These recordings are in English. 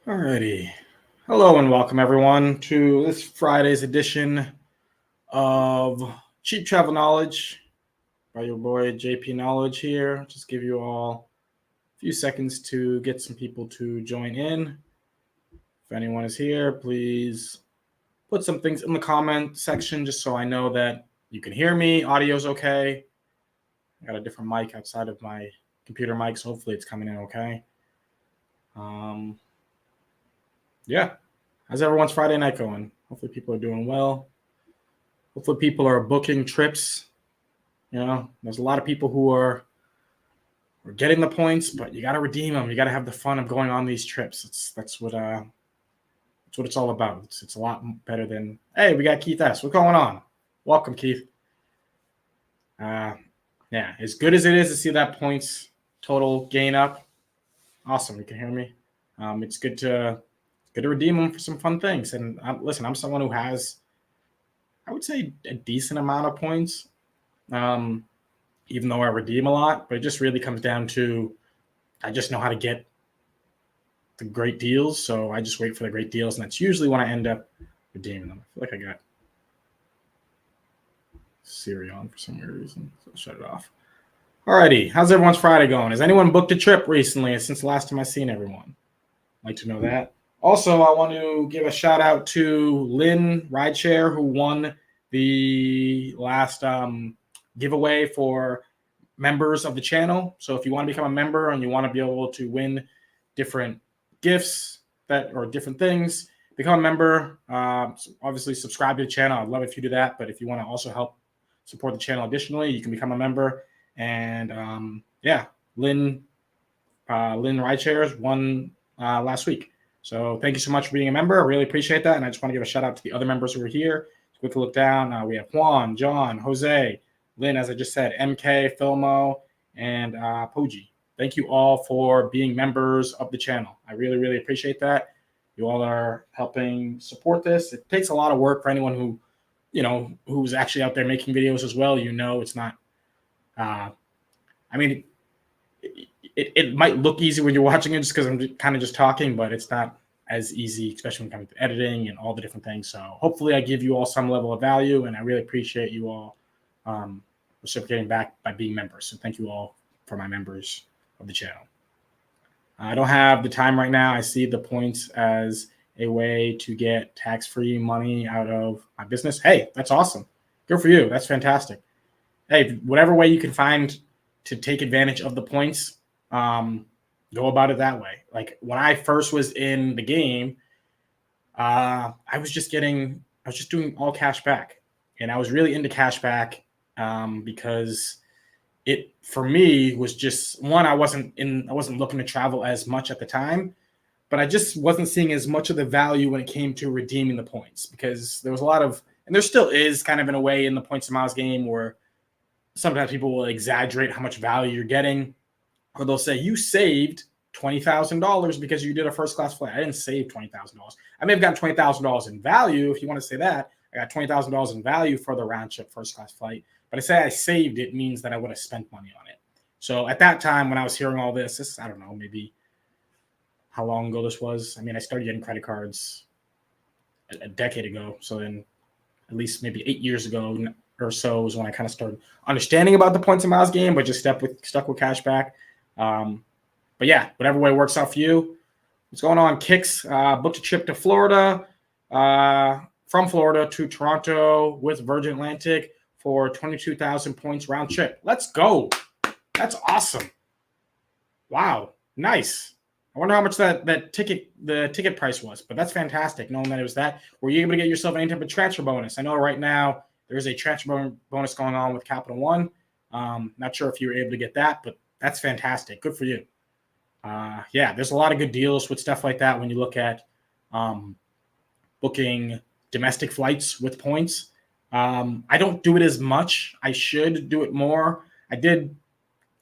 Alrighty. Hello and welcome everyone to this Friday's edition of Cheap Travel Knowledge by your boy JP Knowledge here. Just give you all a few seconds to get some people to join in. If anyone is here, please put some things in the comment section just so I know that you can hear me. Audio's okay. I got a different mic outside of my computer mic, so hopefully it's coming in okay. Yeah. How's everyone's Friday night going? Hopefully people are doing well. Hopefully people are booking trips. There's a lot of people who are getting the points, but you got to redeem them. You got to have the fun of going on these trips. That's what it's all about. It's a lot better than, hey, we got Keith S. What's going on? Welcome, Keith. Yeah, as good as it is to see that points total gain up. Awesome, you can hear me. It's good to redeem them for some fun things. And listen, I'm someone who has, I would say, a decent amount of points, even though I redeem a lot. But it just really comes down to I just know how to get the great deals. So I just wait for the great deals. And that's usually when I end up redeeming them. I feel like I got Siri on for some weird reason. So I'll shut it off. Alrighty. How's everyone's Friday going? Has anyone booked a trip recently since the last time I've seen everyone? I'd like to know that. Also, I want to give a shout out to Lynn Rideshare, who won the last giveaway for members of the channel. So if you want to become a member and you want to be able to win different gifts or different things, become a member. Obviously, subscribe to the channel. I'd love if you do that. But if you want to also help support the channel additionally, you can become a member. And Lynn Rideshares won last week. So thank you so much for being a member. I really appreciate that. And I just want to give a shout out to the other members who are here. Quick look down. We have Juan, John, Jose, Lynn, as I just said, MK, Filmo, and Poji. Thank you all for being members of the channel. I really, really appreciate that. You all are helping support this. It takes a lot of work for anyone who's actually out there making videos as well. It's not, it might look easy when you're watching it just because I'm kind of just talking, but it's not as easy, especially when it comes to editing and all the different things. So hopefully I give you all some level of value, and I really appreciate you all reciprocating back by being members. So thank you all for my members of the channel. I don't have the time right now. I see the points as a way to get tax-free money out of my business. Hey, that's awesome. Good for you. That's fantastic. Hey, whatever way you can find to take advantage of the points, go about it that way. Like when I first was in the game, I was just doing all cash back, and I was really into cash back because it, for me, was just one, I wasn't looking to travel as much at the time, but I just wasn't seeing as much of the value when it came to redeeming the points, because there was a lot of, and there still is kind of in a way in the points and miles game where sometimes people will exaggerate how much value you're getting, or they'll say you saved $20,000 because you did a first class flight. I didn't save $20,000. I may have gotten $20,000 in value, if you want to say that. I got $20,000 in value for the round trip first class flight. But I say I saved it means that I would have spent money on it. So at that time, when I was hearing all this, I don't know, maybe how long ago this was. I started getting credit cards a decade ago. So then at least maybe 8 years ago or so was when I kind of started understanding about the points and miles game, but just stuck with cash back. But yeah, whatever way works out for you. What's going on? Kicks booked a trip to Florida, from Florida to Toronto with Virgin Atlantic for 22,000 points round trip. Let's go. That's awesome. Wow. Nice. I wonder how much the ticket price was, but that's fantastic knowing that it was that. Were you able to get yourself any type of transfer bonus? I know right now there's a transfer bonus going on with Capital One. Not sure if you were able to get that, but that's fantastic. Good for you. There's a lot of good deals with stuff like that when you look at booking domestic flights with points. I don't do it as much. I should do it more.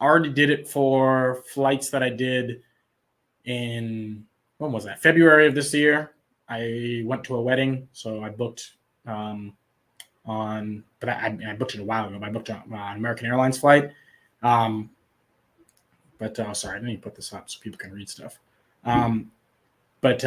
Already did it for flights that I did in, when was that? February of this year. I went to a wedding, so I booked but I booked it a while ago. I booked an American Airlines flight. Sorry, I didn't even put this up so people can read stuff. But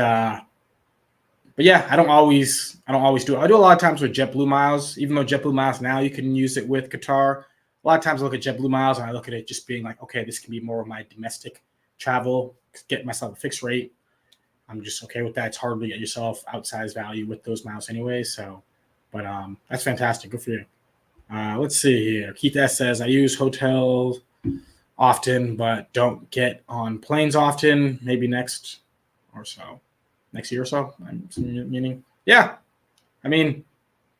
yeah, I don't always do it. I do a lot of times with JetBlue miles, even though JetBlue miles now you can use it with Qatar. A lot of times I look at JetBlue miles and I look at it just being like, okay, this can be more of my domestic travel, get myself a fixed rate. I'm just okay with that. It's hard to get yourself outsized value with those miles anyway. So, but that's fantastic. Good for you. Let's see here. Keith S says, I use hotels often, but don't get on planes often. Maybe next year or so. Meaning, yeah. I mean,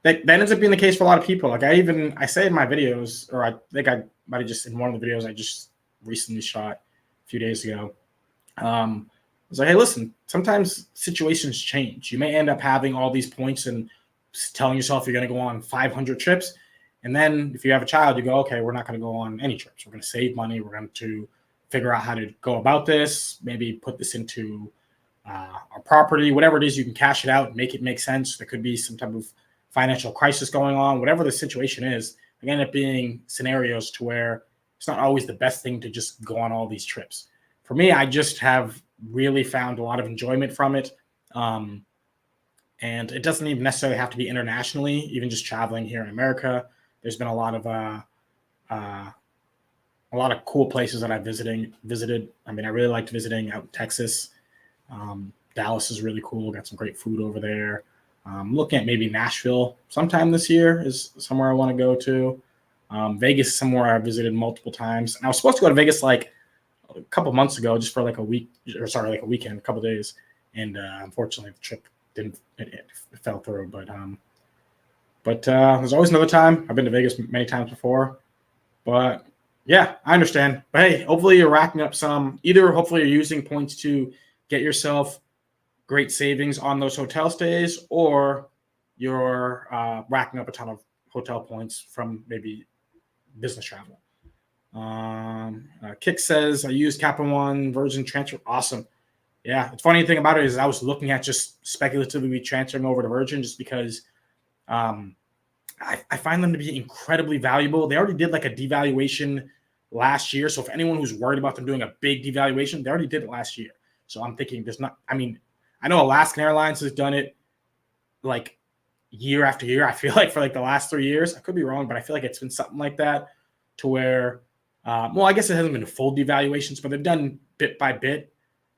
that ends up being the case for a lot of people. Like I say in my videos, or I think I might have just in one of the videos I just recently shot a few days ago. I was like, hey, listen, sometimes situations change. You may end up having all these points and telling yourself you're going to go on 500 trips. And then if you have a child, you go, okay, we're not going to go on any trips. We're going to save money. We're going to figure out how to go about this, maybe put this into our property, whatever it is, you can cash it out, make it make sense. There could be some type of financial crisis going on, whatever the situation is. There end up being scenarios to where it's not always the best thing to just go on all these trips. For me, I just have really found a lot of enjoyment from it. And it doesn't even necessarily have to be internationally, even just traveling here in America. There's been a lot of cool places that I've visited. I mean, I really liked visiting out in Texas. Dallas is really cool. Got some great food over there. Looking at maybe Nashville sometime this year is somewhere I want to go to. Vegas is somewhere I visited multiple times. And I was supposed to go to Vegas like a couple months ago, just for like a weekend, a couple days. And unfortunately, the trip it fell through. But there's always another time. I've been to Vegas many times before. But yeah, I understand. But hey, hopefully you're racking up some. Either hopefully you're using points to get yourself great savings on those hotel stays, or you're racking up a ton of hotel points from maybe business travel. Kick says, I use Capital One Virgin Transfer. Awesome. Yeah, the funny thing about it is I was looking at just speculatively transferring over to Virgin just because I find them to be incredibly valuable. They already did like a devaluation last year. So if anyone who's worried about them doing a big devaluation, they already did it last year. So I'm thinking I know Alaskan Airlines has done it like year after year. I feel like for like the last 3 years, I could be wrong, but I feel like it's been something like that to where, I guess it hasn't been full devaluations, but they've done bit by bit,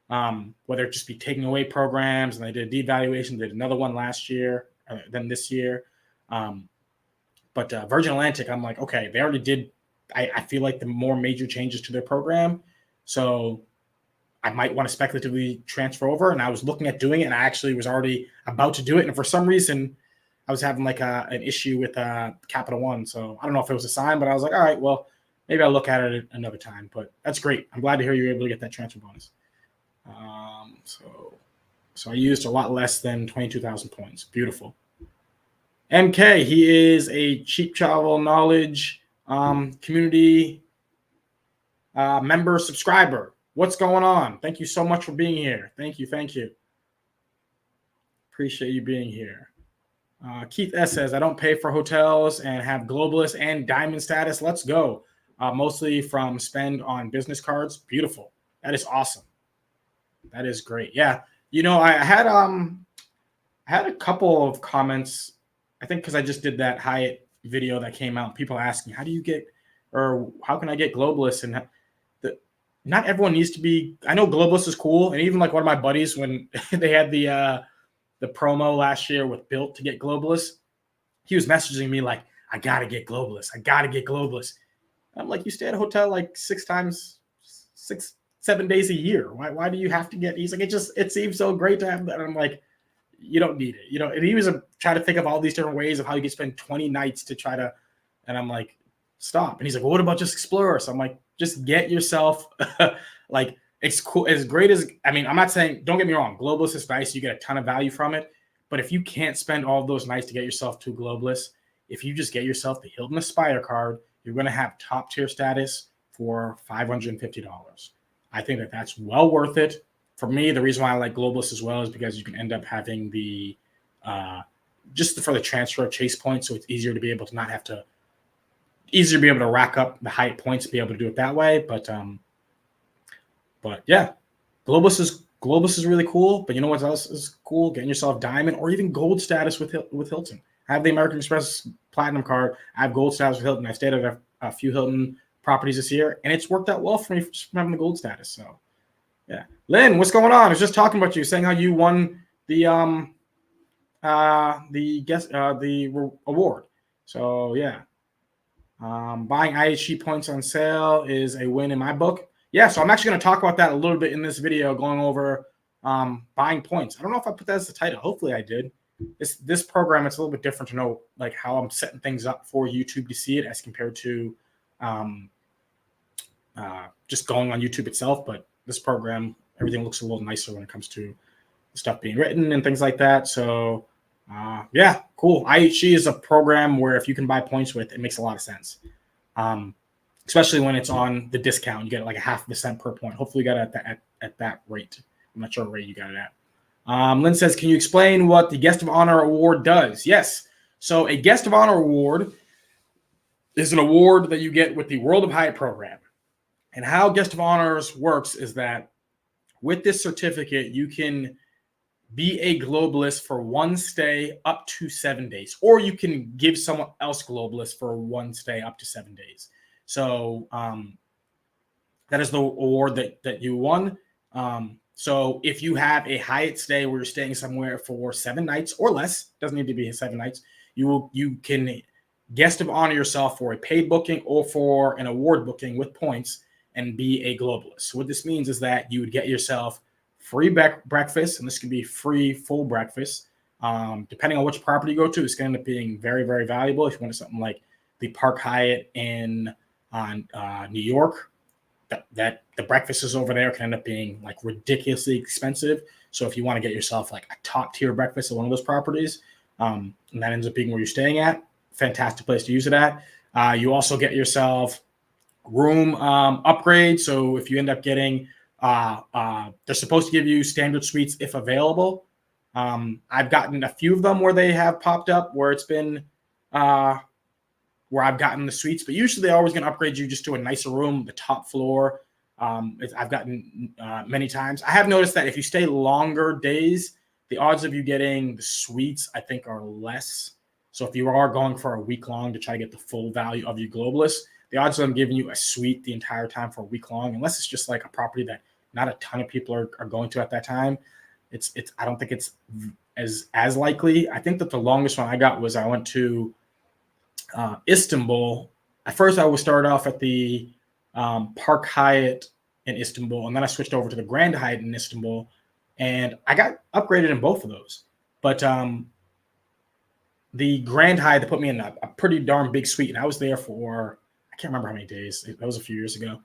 whether it just be taking away programs, and they did a devaluation, did another one last year, then this year. But Virgin Atlantic, I'm like, okay, they already did. I feel like the more major changes to their program. So I might want to speculatively transfer over. And I was looking at doing it, and I actually was already about to do it. And for some reason, I was having like an issue with Capital One. So I don't know if it was a sign, but I was like, all right, well, maybe I'll look at it another time. But that's great. I'm glad to hear you were able to get that transfer bonus. So I used a lot less than 22,000 points. Beautiful. MK, he is a Cheap Travel Knowledge community member subscriber. What's going on? Thank you so much for being here. Thank you. Appreciate you being here. Keith S says, I don't pay for hotels and have globalist and diamond status. Let's go. Mostly from spend on business cards. Beautiful. That is awesome. That is great. Yeah. I had a couple of comments, I think because I just did that Hyatt video that came out. People asking, how can I get globalist? And not everyone needs to be. I know globalist is cool, and even like one of my buddies, when they had the promo last year with Built to get globalist, he was messaging me like, I gotta get globalist. I'm like, you stay at a hotel like 7 days a year. Why do you have to get? He's like, it seems so great to have that. And I'm like, you don't need it. And he was trying to think of all these different ways of how you could spend 20 nights to try to, and I'm like, stop. And he's like, well, what about just Explorer? So I'm like, just get yourself like, it's cool. As great as, I'm not saying, don't get me wrong, globalist is nice. You get a ton of value from it. But if you can't spend all those nights to get yourself to globalist, if you just get yourself the Hilton Aspire card, you're going to have top tier status for $550. I think that's well worth it. For me, the reason why I like globalist as well is because you can end up having the just for the transfer of chase points, so it's easier to be able to rack up the Hyatt points to be able to do it that way. But yeah, globalist Globus is really cool, but you know what else is cool? Getting yourself diamond or even gold status with Hilton. I have the American Express Platinum card. I have gold status with Hilton. I stayed at a few Hilton properties this year, and it's worked out well for me from having the gold status. So, yeah. Lynn, what's going on? I was just talking about you, saying how you won the award. So yeah, buying IHG points on sale is a win in my book. Yeah, so I'm actually going to talk about that a little bit in this video, going over buying points. I don't know if I put that as the title. Hopefully I did. This program, it's a little bit different to know like how I'm setting things up for YouTube to see it as compared to just going on YouTube itself. But this program, everything looks a little nicer when it comes to stuff being written and things like that. So yeah, cool. IHG is a program where if you can buy points with, it makes a lot of sense. Especially when it's on the discount, you get like a 0.5% per point. Hopefully you got it at that rate. I'm not sure what rate you got it at. Lynn says, can you explain what the Guest of Honor Award does? Yes. So a Guest of Honor Award is an award that you get with the World of Hyatt program. And how Guest of Honors works is that with this certificate, you can be a globalist for one stay up to 7 days, or you can give someone else globalist for one stay up to 7 days. So that is the award that you won. So if you have a Hyatt stay where you're staying somewhere for 7 nights or less, doesn't need to be 7 nights, you can Guest of Honor yourself for a paid booking or for an award booking with points and be a globalist. So what this means is that you would get yourself free breakfast, and this could be free full breakfast. Depending on which property you go to, it's going to end up being very, very valuable. If you want something like the Park Hyatt in New York, that the breakfasts over there can end up being like ridiculously expensive. So if you want to get yourself like a top tier breakfast at one of those properties, and that ends up being where you're staying at, fantastic place to use it at. You also get yourself room upgrade. So if you end up getting, they're supposed to give you standard suites if available. I've gotten a few of them where they have popped up where it's been where I've gotten the suites, but usually they're always going to upgrade you just to a nicer room, the top floor. I've gotten many times. I have noticed that if you stay longer days, the odds of you getting the suites, I think, are less. So if you are going for a week long to try to get the full value of your globalist, the odds of them giving you a suite the entire time for a week long, unless it's just like a property that not a ton of people are going to at that time, it's I don't think it's as likely. I think that the longest one I got was I went to Istanbul. At first, I would start off at the Park Hyatt in Istanbul, and then I switched over to the Grand Hyatt in Istanbul, and I got upgraded in both of those. But the Grand Hyatt, they put me in a pretty darn big suite, and I was there for, I can't remember how many days. That was a few years ago.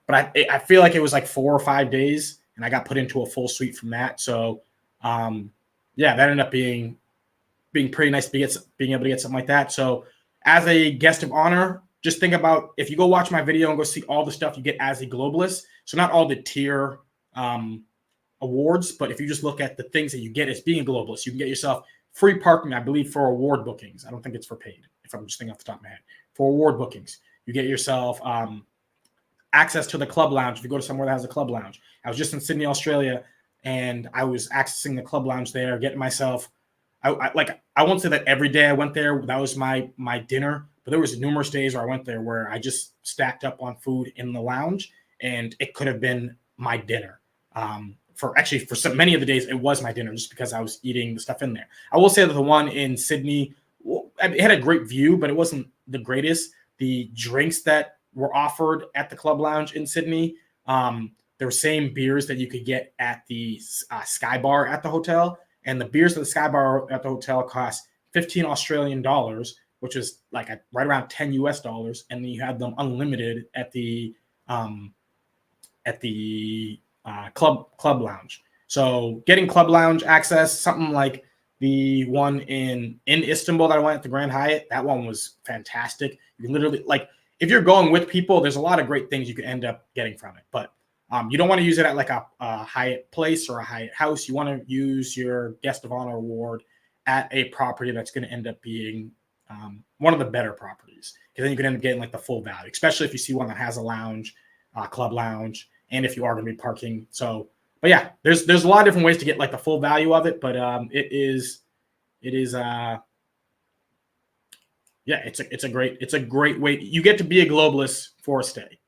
But I feel like it was like 4 or 5 days, and I got put into a full suite from that. So, yeah, that ended up being pretty nice being able to get something like that. So as a Guest of Honor, just think about if you go watch my video and go see all the stuff you get as a globalist. So not all the tier awards, but if you just look at the things that you get as being a globalist, you can get yourself free parking, I believe, for award bookings. I don't think it's for paid, if I'm just thinking off the top of my head. For award bookings, you get yourself access to the club lounge if you go to somewhere that has a club lounge. I was just in Sydney, Australia, and I was accessing the club lounge there, getting myself. I won't say that every day I went there, that was my dinner, but there was numerous days where I went there where I just stacked up on food in the lounge, and it could have been my dinner. For many of the days, it was my dinner just because I was eating the stuff in there. I will say that the one in Sydney, it had a great view, but it wasn't the greatest. The drinks that were offered at the club lounge in Sydney, they were same beers that you could get at the Sky Bar at the hotel. And the beers at the Sky Bar at the hotel cost $15 Australian, which is like right around $10 US. And then you had them unlimited at the club lounge. So getting club lounge access, something like the one in Istanbul that I went at the Grand Hyatt, that one was fantastic. You can literally, like, if you're going with people, there's a lot of great things you can end up getting from it. But you don't want to use it at like a Hyatt place or a Hyatt house. You want to use your Guest of Honor award at a property that's going to end up being one of the better properties, because then you can end up getting like the full value, especially if you see one that has a lounge, club lounge, and if you are going to be parking. So but yeah, there's a lot of different ways to get like the full value of it, but it is yeah, it's a great way. You get to be a globalist for a stay.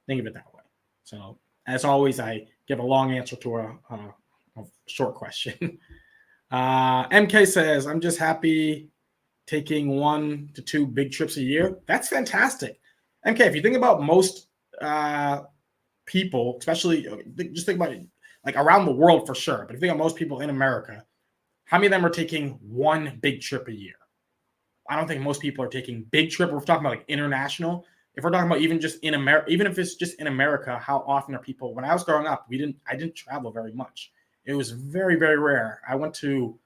Think of it that way. So as always, I give a long answer to a short question. MK says, I'm just happy taking 1 to 2 big trips a year. That's fantastic. MK, if you think about most people, especially just think about it, like around the world for sure, but if you think of most people in America, how many of them are taking 1 big trip a year? I don't think most people are taking big trip. We're talking about like international. If we're talking about even just in America, even if it's just in America, how often are people? When I was growing up, I didn't travel very much. It was very, very rare. I went to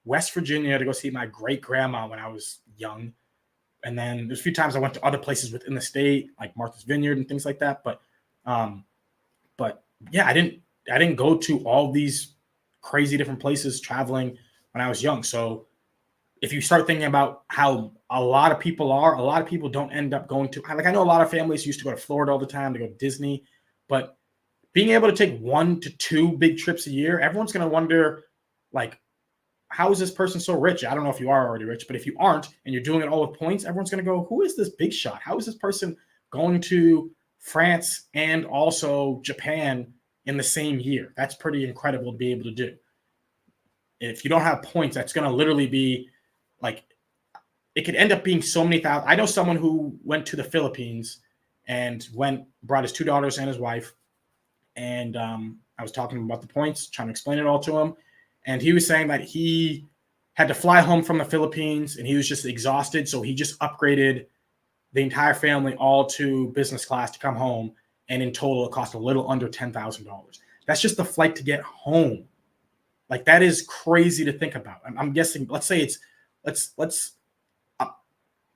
West Virginia to go see my great grandma when I was young, and then there's a few times I went to other places within the state, like Martha's Vineyard and things like that. But yeah, I didn't go to all these crazy different places traveling when I was young. So if you start thinking about how a lot of people don't end up going to, like, I know a lot of families used to go to Florida all the time to go to Disney, but being able to take 1 to 2 big trips a year, everyone's going to wonder, like, how is this person so rich? I don't know if you are already rich, but if you aren't and you're doing it all with points, everyone's going to go, who is this big shot? How is this person going to France and also Japan in the same year? That's pretty incredible to be able to do. If you don't have points, that's going to literally be like, it could end up being so many thousand. I know someone who went to the Philippines and brought his 2 daughters and his wife. And I was talking about the points, trying to explain it all to him. And he was saying that he had to fly home from the Philippines and he was just exhausted. So he just upgraded the entire family all to business class to come home. And in total, it cost a little under $10,000. That's just the flight to get home. Like, that is crazy to think about. I'm guessing, let's say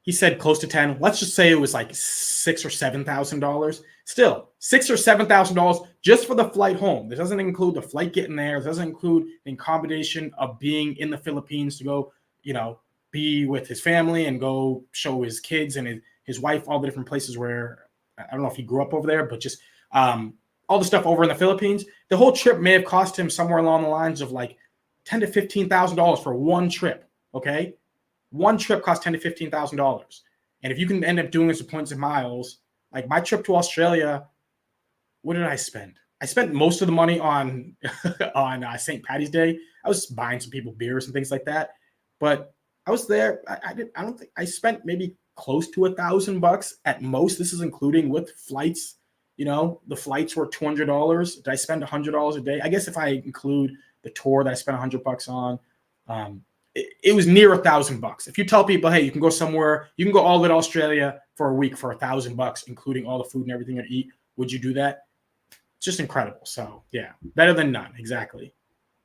he said close to 10. Let's just say it was like $6,000 or $7,000. Still, $6,000 or $7,000 just for the flight home. This doesn't include the flight getting there. It doesn't include the accommodation of being in the Philippines to go, be with his family and go show his kids and his wife all the different places where, I don't know if he grew up over there, but just all the stuff over in the Philippines. The whole trip may have cost him somewhere along the lines of like $10,000 to $15,000 for one trip. Okay. One trip costs $10,000 to $15,000. And if you can end up doing this with points and miles, like my trip to Australia, what did I spend? I spent most of the money on St. Patty's Day. I was buying some people beers and things like that. But I was there. I don't think I spent maybe close to $1,000 at most. This is including with flights. The flights were $200. Did I spend $100 a day? I guess if I include the tour that I spent $100 on, it was near $1,000. If you tell people, hey, you can go somewhere, you can go all in Australia for a week for $1,000, including all the food and everything you eat, would you do that? It's just incredible. So yeah, better than none. Exactly.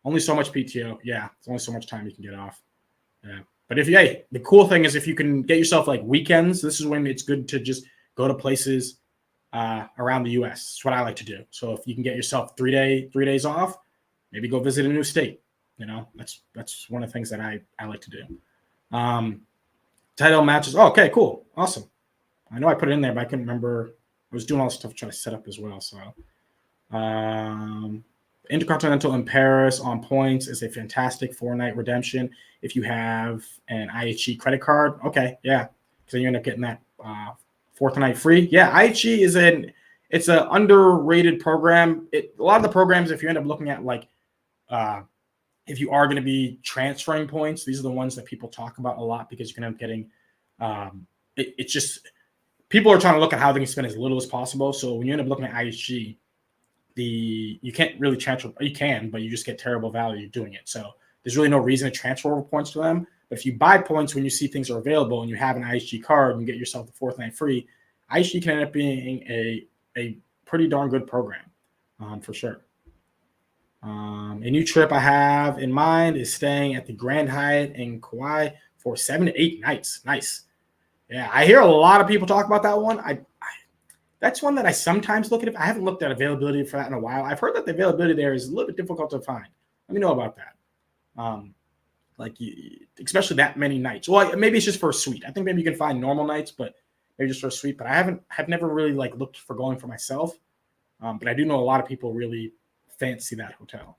Only so much PTO. Yeah, it's only so much time you can get off. Yeah, but the cool thing is if you can get yourself like weekends, this is when it's good to just go to places around the U.S. It's what I like to do. So if you can get yourself 3 days off, maybe go visit a new state. That's one of the things that I like to do. Title matches. Oh, okay, cool. Awesome. I know I put it in there, but I couldn't remember. I was doing all this stuff trying to set up as well. So Intercontinental in Paris on points is a fantastic 4-night redemption if you have an IHG credit card. Okay, yeah. So you end up getting that 4th night free. Yeah, IHG it's an underrated program. A lot of the programs, if you end up looking at like if you are going to be transferring points, these are the ones that people talk about a lot because you can end up getting it's just people are trying to look at how they can spend as little as possible. So when you end up looking at IHG, you can't really transfer. You can, but you just get terrible value doing it. So there's really no reason to transfer over points to them. But if you buy points when you see things are available and you have an IHG card and you get yourself the 4th night free, IHG can end up being a pretty darn good program for sure. A new trip I have in mind is staying at the Grand Hyatt in Kauai for 7 to 8 nights. Nice. Yeah, I hear a lot of people talk about that one. That's one that I sometimes look at. I haven't looked at availability for that in a while. I've heard that the availability there is a little bit difficult to find. Let me know about that. Especially that many nights. Well, maybe it's just for a suite. I think maybe you can find normal nights, but maybe just for a suite. But I've never really like looked for going for myself. But I do know a lot of people really fancy that hotel.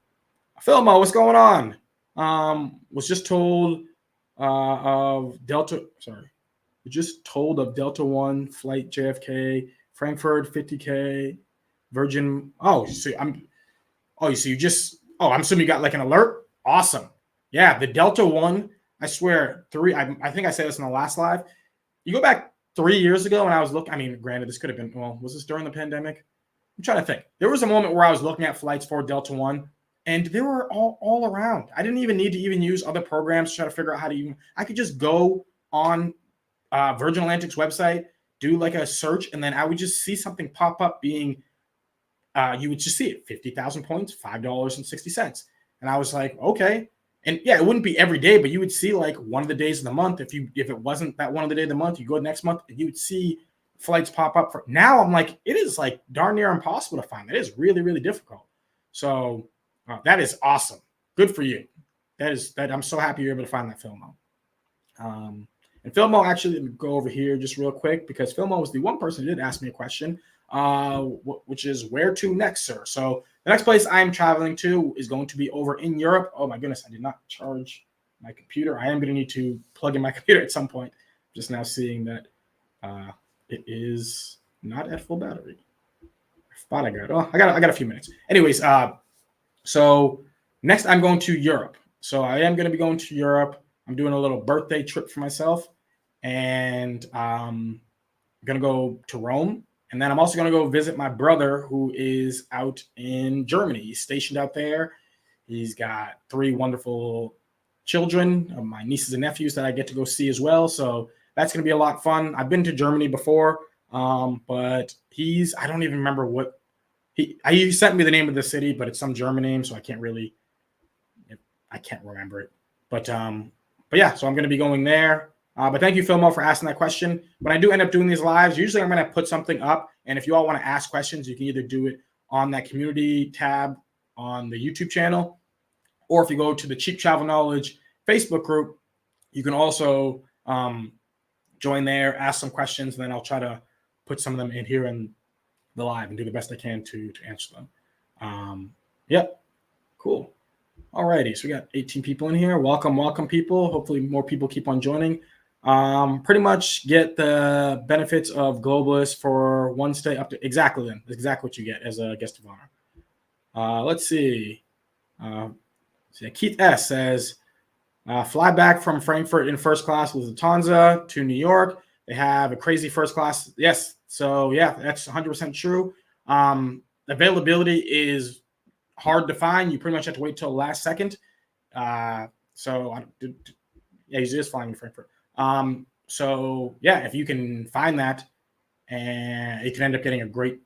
Filmo, what's going on? Was just told of Delta. Sorry, just told of Delta One flight JFK Frankfurt 50K Virgin. Oh, so I'm. Oh, so you just. Oh, I'm assuming you got like an alert. Awesome. Yeah, the Delta One. I swear, I think I said this in the last live. You go back 3 years ago, and I was looking. I mean, granted, this could have been. Well, was this during the pandemic? I'm trying to think. There was a moment where I was looking at flights for Delta One, and they were all around. I didn't even need to even use other programs to try to figure out how to even. I could just go on Virgin Atlantic's website, do like a search, and then I would just see something pop up being. You would just see it 50,000 points, $5.60, and I was like, okay. And yeah, it wouldn't be every day, but you would see like one of the days of the month. If it wasn't that one of the day of the month, you go next month, and you would see flights pop up. For now, I'm like, it is like darn near impossible to find. It is really, really difficult. So that is awesome. Good for you. That I'm so happy you're able to find that Filmo. And Filmo, actually, let me go over here just real quick, because Filmo was the one person who did ask me a question, which is where to next, sir. So the next place I'm traveling to is going to be over in Europe. Oh my goodness, I did not charge my computer. I am going to need to plug in my computer at some point. Just now seeing that it is not at full battery. I thought I got it. Oh, I got a few minutes. Anyways, so next I'm going to Europe. So I am going to be going to Europe. I'm doing a little birthday trip for myself, and I'm going to go to Rome. And then I'm also going to go visit my brother, who is out in Germany. He's stationed out there. He's got 3 wonderful children, my nieces and nephews, that I get to go see as well. So that's going to be a lot of fun. I've been to Germany before, but I don't even remember what he sent me the name of the city, but it's some German name, so I can't remember it. But yeah, so I'm going to be going there. But thank you, Filmo, for asking that question. When I do end up doing these lives, usually I'm going to put something up. And if you all want to ask questions, you can either do it on that community tab on the YouTube channel, or if you go to the Cheap Travel Knowledge Facebook group, you can also join there, ask some questions, and then I'll try to put some of them in here in the live and do the best I can to answer them. Yep, cool. Alrighty, so we got 18 people in here. Welcome, people. Hopefully more people keep on joining. Pretty much get the benefits of Globalist for one stay up to exactly what you get as a guest of honor. Let's see. Keith S says, fly back from Frankfurt in first class with Lufthansa to New York. They have a crazy first class. Yes. So yeah, that's 100% true. Availability is hard to find. You pretty much have to wait till the last second. He's just flying in Frankfurt. So yeah, if you can find that, and you can end up getting a great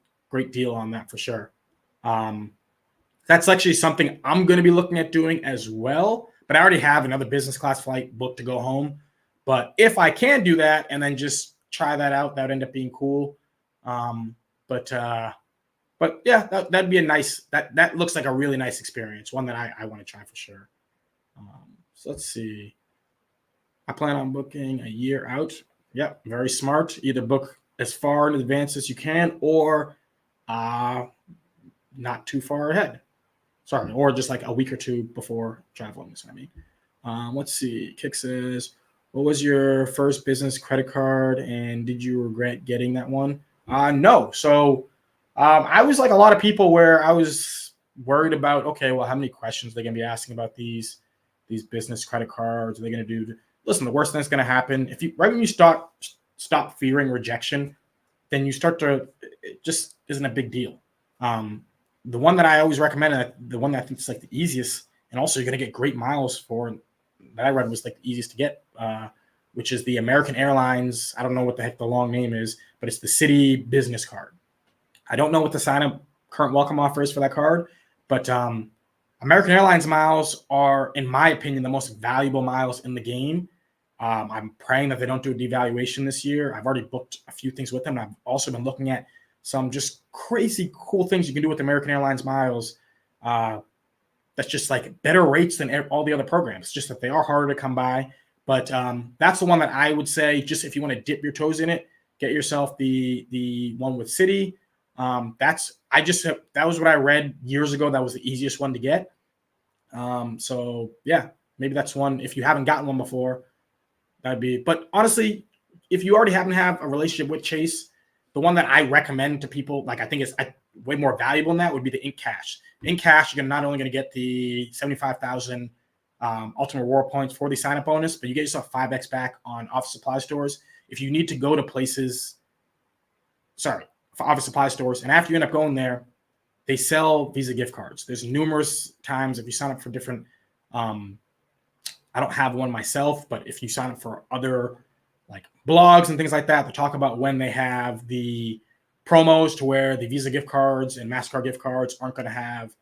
deal on that for sure. That's actually something I'm going to be looking at doing as well, but I already have another business class flight booked to go home. But if I can do that and then just try that out, that would end up being cool. But yeah, that'd be a nice, that looks like a really nice experience. One that I want to try for sure. So let's see. I plan on booking a year out. Yep, very smart. Either book as far in advance as you can, or not too far ahead. Sorry, or just like a week or two before traveling. Is what I mean. Let's see. Kick says, what was your first business credit card, and did you regret getting that one? No. So I was like a lot of people, where I was worried about, okay, well, how many questions are they going to be asking about these business credit cards? Are they going to do? Listen, the worst thing that's going to happen, if you right when you stop fearing rejection, then you start to, it just isn't a big deal. The one that I always recommend, the one that I think is like the easiest, and also you're going to get great miles for, that I read was like the easiest to get, which is the American Airlines. I don't know what the heck the long name is, but it's the City Business Card. I don't know what the sign-up current welcome offer is for that card, but American Airlines miles are, in my opinion, the most valuable miles in the game. I'm praying that they don't do a devaluation this year. I've already booked a few things with them. I've also been looking at some just crazy cool things you can do with American Airlines miles. That's just like better rates than all the other programs. Just that they are harder to come by. But that's the one that I would say, just if you want to dip your toes in it, get yourself the one with City. That was what I read years ago. That was the easiest one to get. So yeah, maybe that's one. If you haven't gotten one before, that'd be. But honestly, if you already happen to have a relationship with Chase, the one that I recommend to people, like I think is way more valuable than that, would be the Ink Cash. In Cash, you're not only going to get the 75,000 ultimate reward points for the sign up bonus, but you get yourself 5x back on office supply stores. If you need to go to places, for office supply stores, and after you end up going there, they sell Visa gift cards. There's numerous times if you sign up for different, I don't have one myself, but if you sign up for other like blogs and things like that, they talk about when they have the promos to where the Visa gift cards and MasterCard gift cards aren't going to have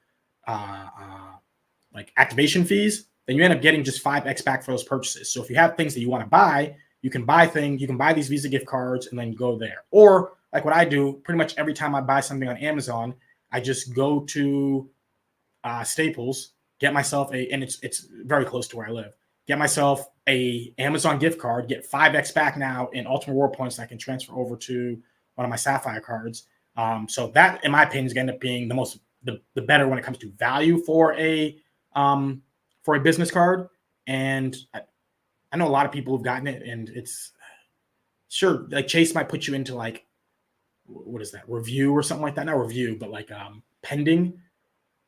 like activation fees, then you end up getting just 5x back for those purchases. So if you have things that you want to buy, you can buy these Visa gift cards and then go there. Or like what I do, pretty much every time I buy something on Amazon, I just go to Staples, get myself and it's very close to where I live, get myself a Amazon gift card, get 5x back now in ultimate reward points that I can transfer over to one of my Sapphire cards. So that, in my opinion, is going to end up being the better when it comes to value for a business card. And I know a lot of people who've gotten it, and it's sure like Chase might put you into like, what is that, review or something like that? Not review, but like pending.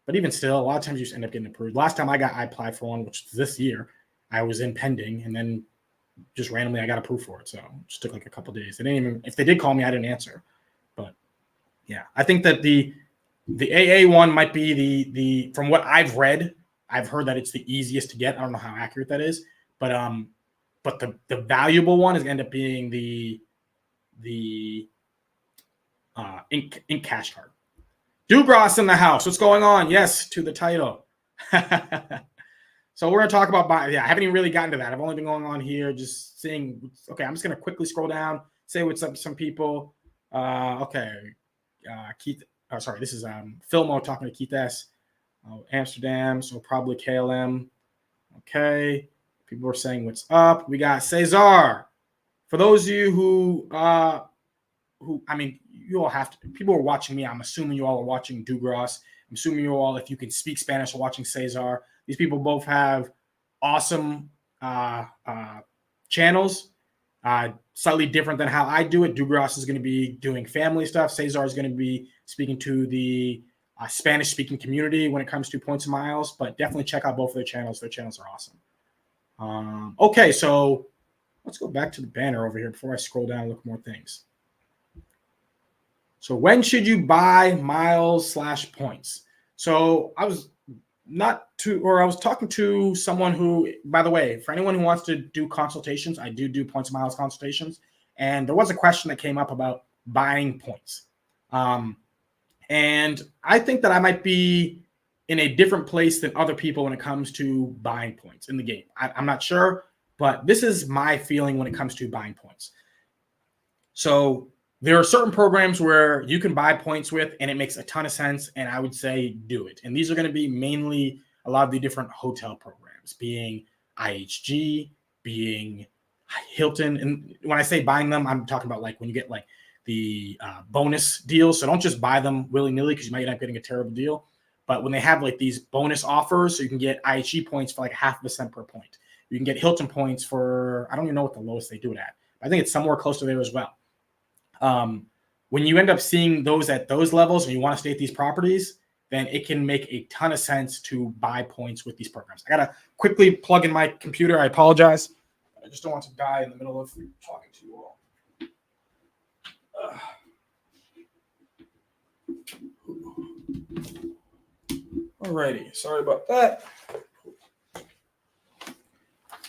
But even still, a lot of times you just end up getting approved. Last time I applied for one, which was this year, I was in pending, and then just randomly I got approved for it. So it just took like a couple of days. They didn't even, if they did call me, I didn't answer. But yeah, I think that the AA one might be the from what I've read, I've heard that it's the easiest to get. I don't know how accurate that is, but the valuable one is going to end up being the Ink Cash card. Dugross in the house. What's going on? Yes, to the title. So we're going to talk about I haven't even really gotten to that. I've only been going on here just seeing. Okay, I'm just going to quickly scroll down, say what's up to some people. Keith. Oh, sorry, this is Filmo talking to Keith S. Amsterdam, so probably KLM. Okay, people are saying what's up. We got Cesar. For those of you who I mean, you all have to. People are watching me. I'm assuming you all are watching Dugross. I'm assuming you all, if you can speak Spanish, are watching Cesar. These people both have awesome channels, slightly different than how I do it. Dugross is going to be doing family stuff. Cesar is going to be speaking to the Spanish-speaking community when it comes to points and miles. But definitely check out both of their channels. Their channels are awesome. Okay, so let's go back to the banner over here before I scroll down and look at more things. So when should you buy miles / points? So I was talking to someone who, by the way, for anyone who wants to do consultations, I do points and miles consultations. And there was a question that came up about buying points. And I think that I might be in a different place than other people when it comes to buying points in the game. I'm not sure, but this is my feeling when it comes to buying points. So there are certain programs where you can buy points with, and it makes a ton of sense, and I would say do it. And these are going to be mainly a lot of the different hotel programs, being IHG, being Hilton. And when I say buying them, I'm talking about like when you get like the bonus deals. So don't just buy them willy-nilly because you might end up getting a terrible deal. But when they have like these bonus offers, so you can get IHG points for like 0.5% per point. You can get Hilton points for, I don't even know what the lowest they do it at. I think it's somewhere close to there as well. When you end up seeing those at those levels and you want to stay at these properties, then it can make a ton of sense to buy points with these programs. I got to quickly plug in my computer. I apologize. I just don't want to die in the middle of talking to you all. Alrighty. Sorry about that.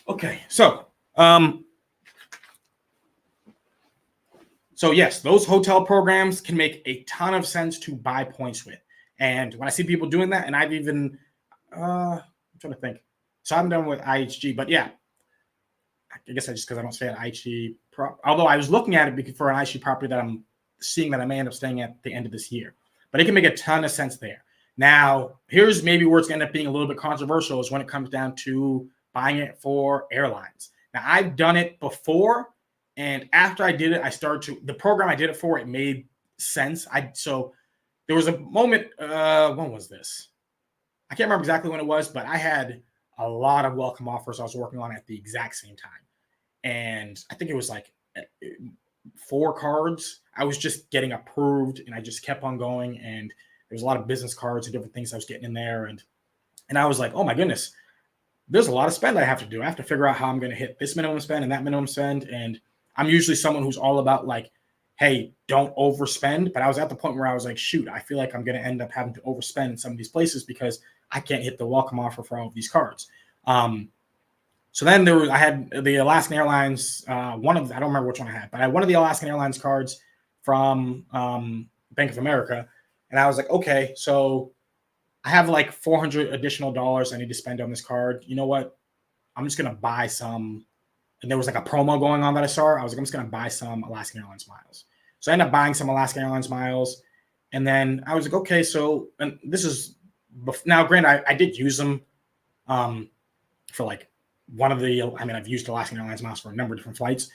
Okay. So yes, those hotel programs can make a ton of sense to buy points with. And when I see people doing that, and I've even, I'm trying to think. So I'm done with IHG, but yeah, I guess because I don't stay at IHG. Although I was looking at it for an IHG property that I'm seeing that I may end up staying at the end of this year. But it can make a ton of sense there. Now, here's maybe where it's going to end up being a little bit controversial is when it comes down to buying it for airlines. Now, I've done it before. And after I did it, the program I did it for, it made sense. So there was a moment, when was this? I can't remember exactly when it was, but I had a lot of welcome offers I was working on at the exact same time. And I think it was like 4 cards. I was just getting approved, and I just kept on going. And there was a lot of business cards and different things I was getting in there. And I was like, oh my goodness, there's a lot of spend I have to do. I have to figure out how I'm going to hit this minimum spend and that minimum spend. And I'm usually someone who's all about like, hey, don't overspend. But I was at the point where I was like, shoot, I feel like I'm going to end up having to overspend in some of these places because I can't hit the welcome offer for all of these cards. So then I had the Alaskan Airlines, I don't remember which one I had, but I had one of the Alaskan Airlines cards from Bank of America. And I was like, okay, so I have like $400 additional I need to spend on this card. You know what? I'm just going to buy some. And there was like a promo going on that I saw. I was like, I'm just going to buy some Alaskan Airlines miles. So I ended up buying some Alaskan Airlines miles. And then I was like, okay, so, and this is, now granted, I did use them for like I've used Alaskan Airlines miles for a number of different flights.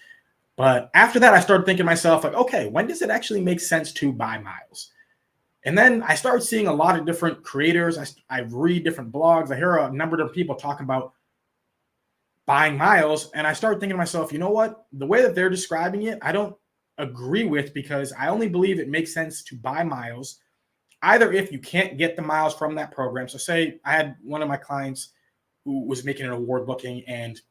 But after that, I started thinking to myself, like, okay, when does it actually make sense to buy miles? And then I started seeing a lot of different creators. I read different blogs. I hear a number of people talking about buying miles. And I started thinking to myself, you know what? The way that they're describing it, I don't agree with, because I only believe it makes sense to buy miles either if you can't get the miles from that program. So say I had one of my clients who was making an award booking and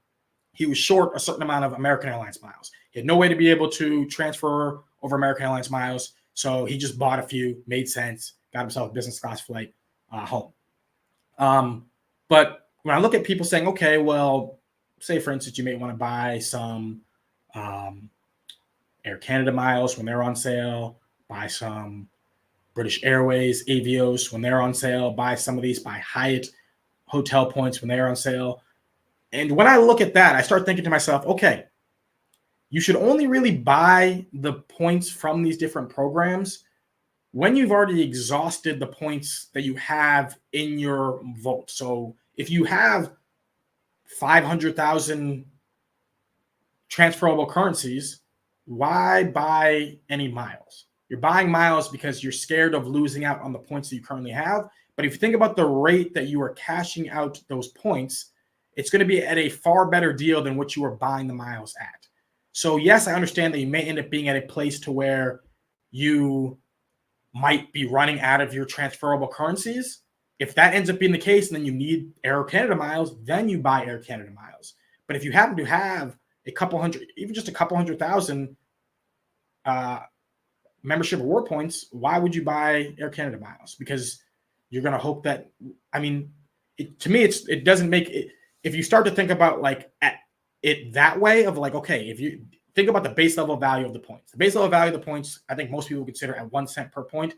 he was short a certain amount of American Airlines miles. He had no way to be able to transfer over American Airlines miles. So he just bought a few, made sense, got himself a business class flight home. But when I look at people saying, okay, well, say for instance, you may want to buy some Air Canada miles when they're on sale, buy some British Airways, Avios when they're on sale, buy some of these, buy Hyatt hotel points when they're on sale. And when I look at that, I start thinking to myself, okay, you should only really buy the points from these different programs when you've already exhausted the points that you have in your vault. So if you have 500,000 transferable currencies, why buy any miles? You're buying miles because you're scared of losing out on the points that you currently have. But if you think about the rate that you are cashing out those points, it's going to be at a far better deal than what you are buying the miles at. So yes, I understand that you may end up being at a place to where you might be running out of your transferable currencies. If that ends up being the case, and then you need Air Canada miles, then you buy Air Canada miles. But if you happen to have a couple hundred, even just a couple 100,000 membership reward points, why would you buy Air Canada miles? Because you're going to hope that, to me, it doesn't make it. If you start to think about like at it that way of like, okay, if you think about the base level value of the points, I think most people consider at 1 cent per point.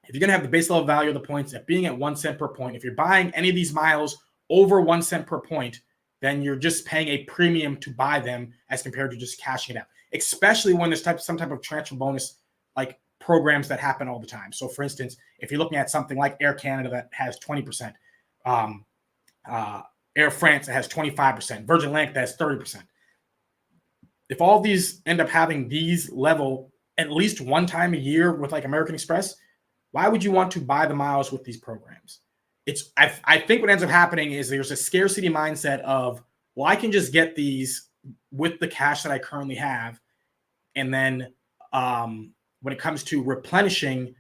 If you're going to have the base level value of the points at being at 1 cent per point, if you're buying any of these miles over 1 cent per point, then you're just paying a premium to buy them as compared to just cashing it out, especially when there's some type of transfer bonus like programs that happen all the time. So for instance, if you're looking at something like Air Canada that has 20%, Air France that has 25%, Virgin Atlantic that has 30%. If all these end up having these level at least one time a year with like American Express, why would you want to buy the miles with these programs? I think what ends up happening is there's a scarcity mindset of, well, I can just get these with the cash that I currently have. And then when it comes to replenishing,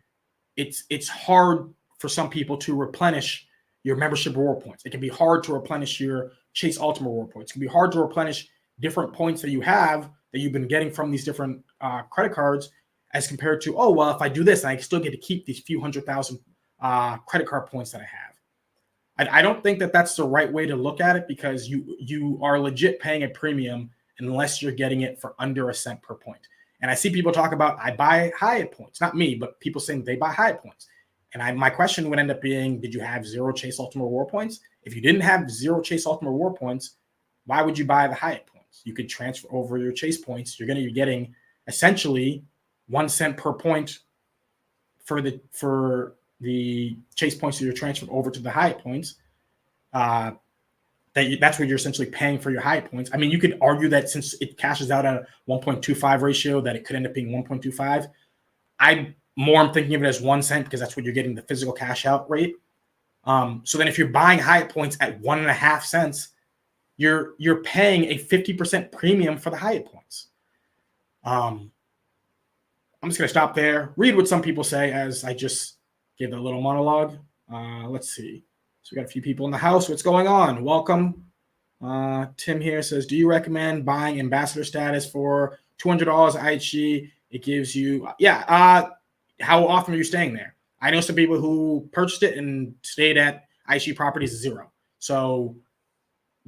it's hard for some people to replenish your membership reward points. It can be hard to replenish your Chase Ultimate reward points. It can be hard to replenish different points that you have that you've been getting from these different credit cards as compared to, oh, well, if I do this, I still get to keep these few 100,000 credit card points that I have. I don't think that that's the right way to look at it, because you are legit paying a premium unless you're getting it for under a cent per point. And I see people talk about, I buy Hyatt points, not me, but people saying they buy Hyatt points. And my question would end up being, did you have 0 Chase Ultimate Reward points? If you didn't have 0 Chase Ultimate Reward points, why would you buy the Hyatt points? You could transfer over your Chase points. You're going to be getting essentially 1 cent per point for the Chase points that you're transferred over to the Hyatt points. That's what you're essentially paying for your Hyatt points. I mean, you could argue that since it cashes out at a 1.25 ratio, that it could end up being 1.25. I'm thinking of it as 1 cent because that's what you're getting the physical cash out rate. So then if you're buying Hyatt points at 1.5 cents, you're paying a 50% premium for the Hyatt points. I'm just going to stop there, read what some people say as I just give a little monologue. Let's see. So we got a few people in the house. What's going on? Welcome. Tim here says, do you recommend buying ambassador status for $200 IHG? It gives you, how often are you staying there? I know some people who purchased it and stayed at IHG properties 0. So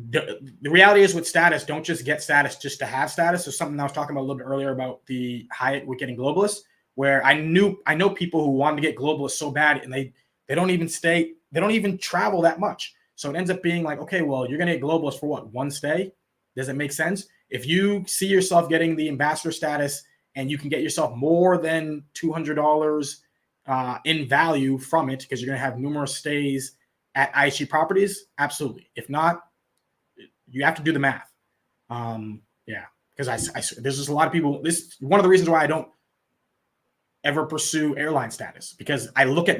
the reality is with status, don't just get status just to have status. There's something I was talking about a little bit earlier about the Hyatt with getting Globalist, where I know people who wanted to get Globalist so bad and they don't even stay, they don't even travel that much. So it ends up being like, okay, well, you're going to get Globalist for what? 1 stay? Does it make sense? If you see yourself getting the ambassador status and you can get yourself more than $200 in value from it because you're going to have numerous stays at IHG properties, absolutely. If not, you have to do the math. Because there's just a lot of people. This is one of the reasons why I don't ever pursue airline status, because I look at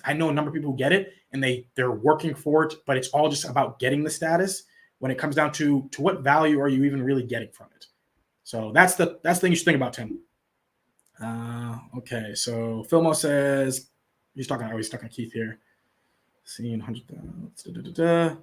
I know a number of people who get it and they're working for it, but it's all just about getting the status when it comes down to what value are you even really getting from it. So that's the thing you should think about, Tim. Okay, so Filmo says he's talking to Keith here. Seeing 100,000.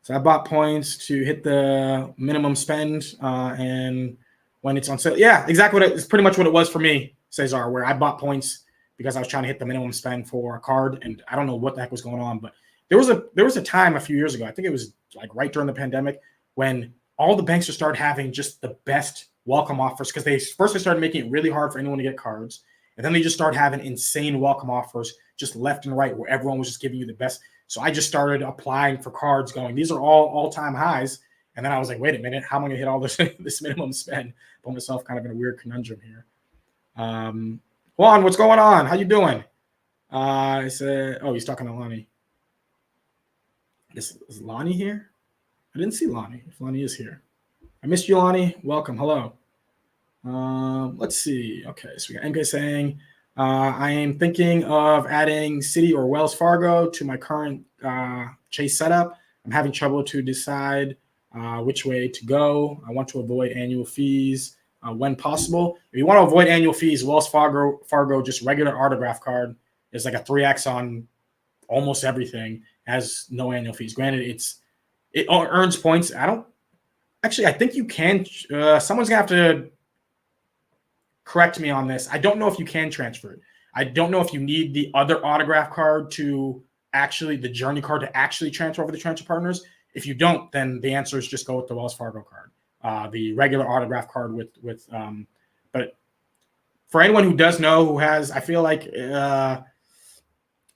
So I bought points to hit the minimum spend, and when it's on sale, yeah, exactly it's pretty much what it was for me, Cesar, where I bought points because I was trying to hit the minimum spend for a card, and I don't know what the heck was going on, but there was a time a few years ago, I think it was like right during the pandemic, when all the banks started having just the best welcome offers, because they started making it really hard for anyone to get cards, and then they just started having insane welcome offers just left and right, where everyone was just giving you the best. So I just started applying for cards going, these are all-time highs. And then I was like, wait a minute, how am I going to hit all this minimum spend? Put myself kind of in a weird conundrum here. Juan, what's going on? How you doing? I said, oh, he's talking to Lonnie. I guess, is Lonnie here? I didn't see Lonnie, if Lonnie is here. I missed you, Lonnie. Welcome. Hello. Let's see. Okay, so we got MK saying, I am thinking of adding Citi or Wells Fargo to my current Chase setup. I'm having trouble to decide which way to go. I want to avoid annual fees when possible. If you want to avoid annual fees, Wells Fargo just regular autograph card is like a 3x on almost everything, has no annual fees. Granted, it earns points. I think you can. Someone's going to have to correct me on this. I don't know if you can transfer it. I don't know if you need the other autograph card the Journey card to actually transfer over to transfer partners. If you don't, then the answer is just go with the Wells Fargo card, the regular autograph card but for anyone who does know, who has, I feel like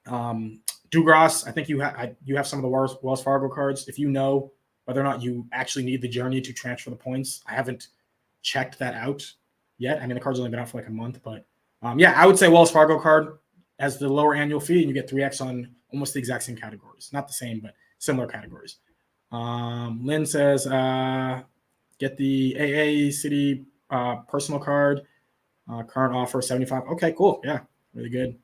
Dugras, I think you have some of the Wells Fargo cards. If you know whether or not you actually need the Journey to transfer the points, I haven't checked that out yet. I mean, the card's only been out for like a month, but I would say Wells Fargo card has the lower annual fee, and you get 3x on almost the exact same categories. Not the same, but similar categories. Lynn says, get the AA City personal card. Current offer 75. Okay, cool. Yeah, really good.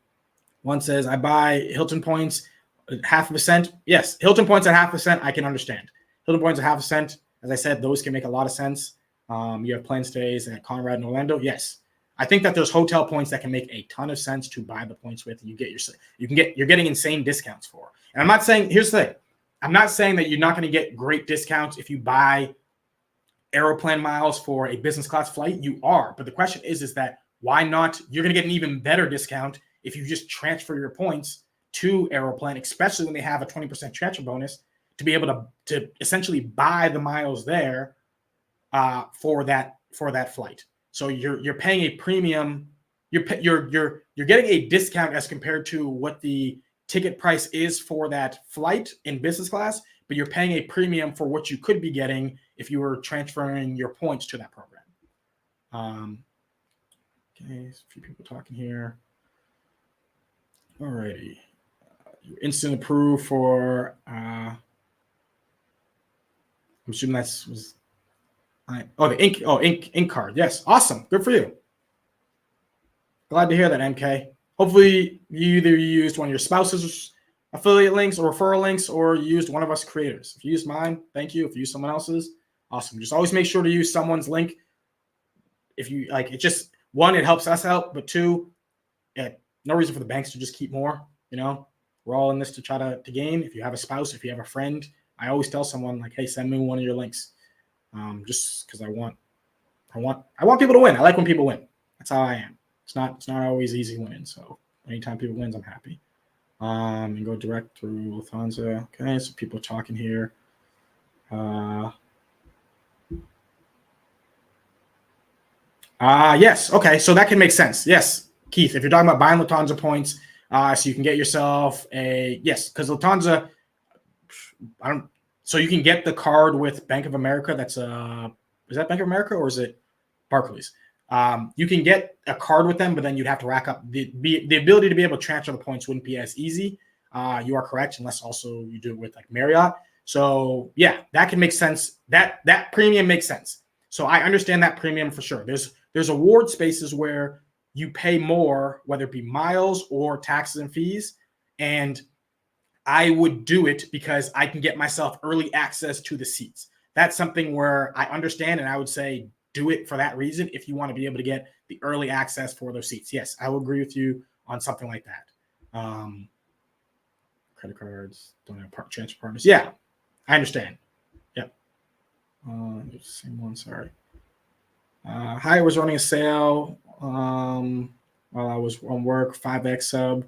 One says, I buy Hilton points at 0.5%. Yes, Hilton points at 0.5%. I can understand. Hilton points at 0.5%. As I said, those can make a lot of sense. You have planned stays at Conrad and Orlando. Yes, I think that there's hotel points that can make a ton of sense to buy the points with. You're getting insane discounts for. And I'm not saying, here's the thing, I'm not saying that you're not going to get great discounts if you buy Aeroplan miles for a business class flight. You are, but the question is that why not? You're going to get an even better discount if you just transfer your points to Aeroplan, especially when they have a 20% transfer bonus, to be able to essentially buy the miles there for that flight. So you're paying a premium. You're getting a discount as compared to what the ticket price is for that flight in business class, but you're paying a premium for what you could be getting if you were transferring your points to that program. Okay, a few people talking here. Alrighty, instant approve for. I'm assuming the ink card. Yes, awesome, good for you. Glad to hear that, MK. Hopefully, you either used one of your spouse's affiliate links or referral links, or you used one of us creators. If you used mine, thank you. If you used someone else's, awesome. Just always make sure to use someone's link. If you like, it just, one, it helps us out, but two, no reason for the banks to just keep more. We're all in this to try to gain. If you have a spouse, if you have a friend, I always tell someone like, hey, send me one of your links. Just because I want people to win. I like when people win. That's how I am. It's not always easy winning. So anytime people wins, I'm happy. And go direct through Lufthansa. Okay, so people are talking here. Yes. Okay, so that can make sense. Yes, Keith, if you're talking about buying Lufthansa points, so you can get yourself because Lufthansa, so you can get the card with Bank of America. That's is that Bank of America or is it Barclays? You can get a card with them, but then you'd have to rack up the ability to be able to transfer the points wouldn't be as easy. You are correct, unless also you do it with like Marriott. So yeah, that can make sense. That premium makes sense. So I understand that premium for sure. There's award spaces where you pay more, whether it be miles or taxes and fees, and I would do it because I can get myself early access to the seats. That's something where I understand, and I would say do it for that reason if you want to be able to get the early access for those seats. Yes, I will agree with you on something like that. Credit cards, don't have transfer partners. Yeah, I understand. Yep. Same one, sorry. Hi, I was running a sale while I was on work, 5x sub,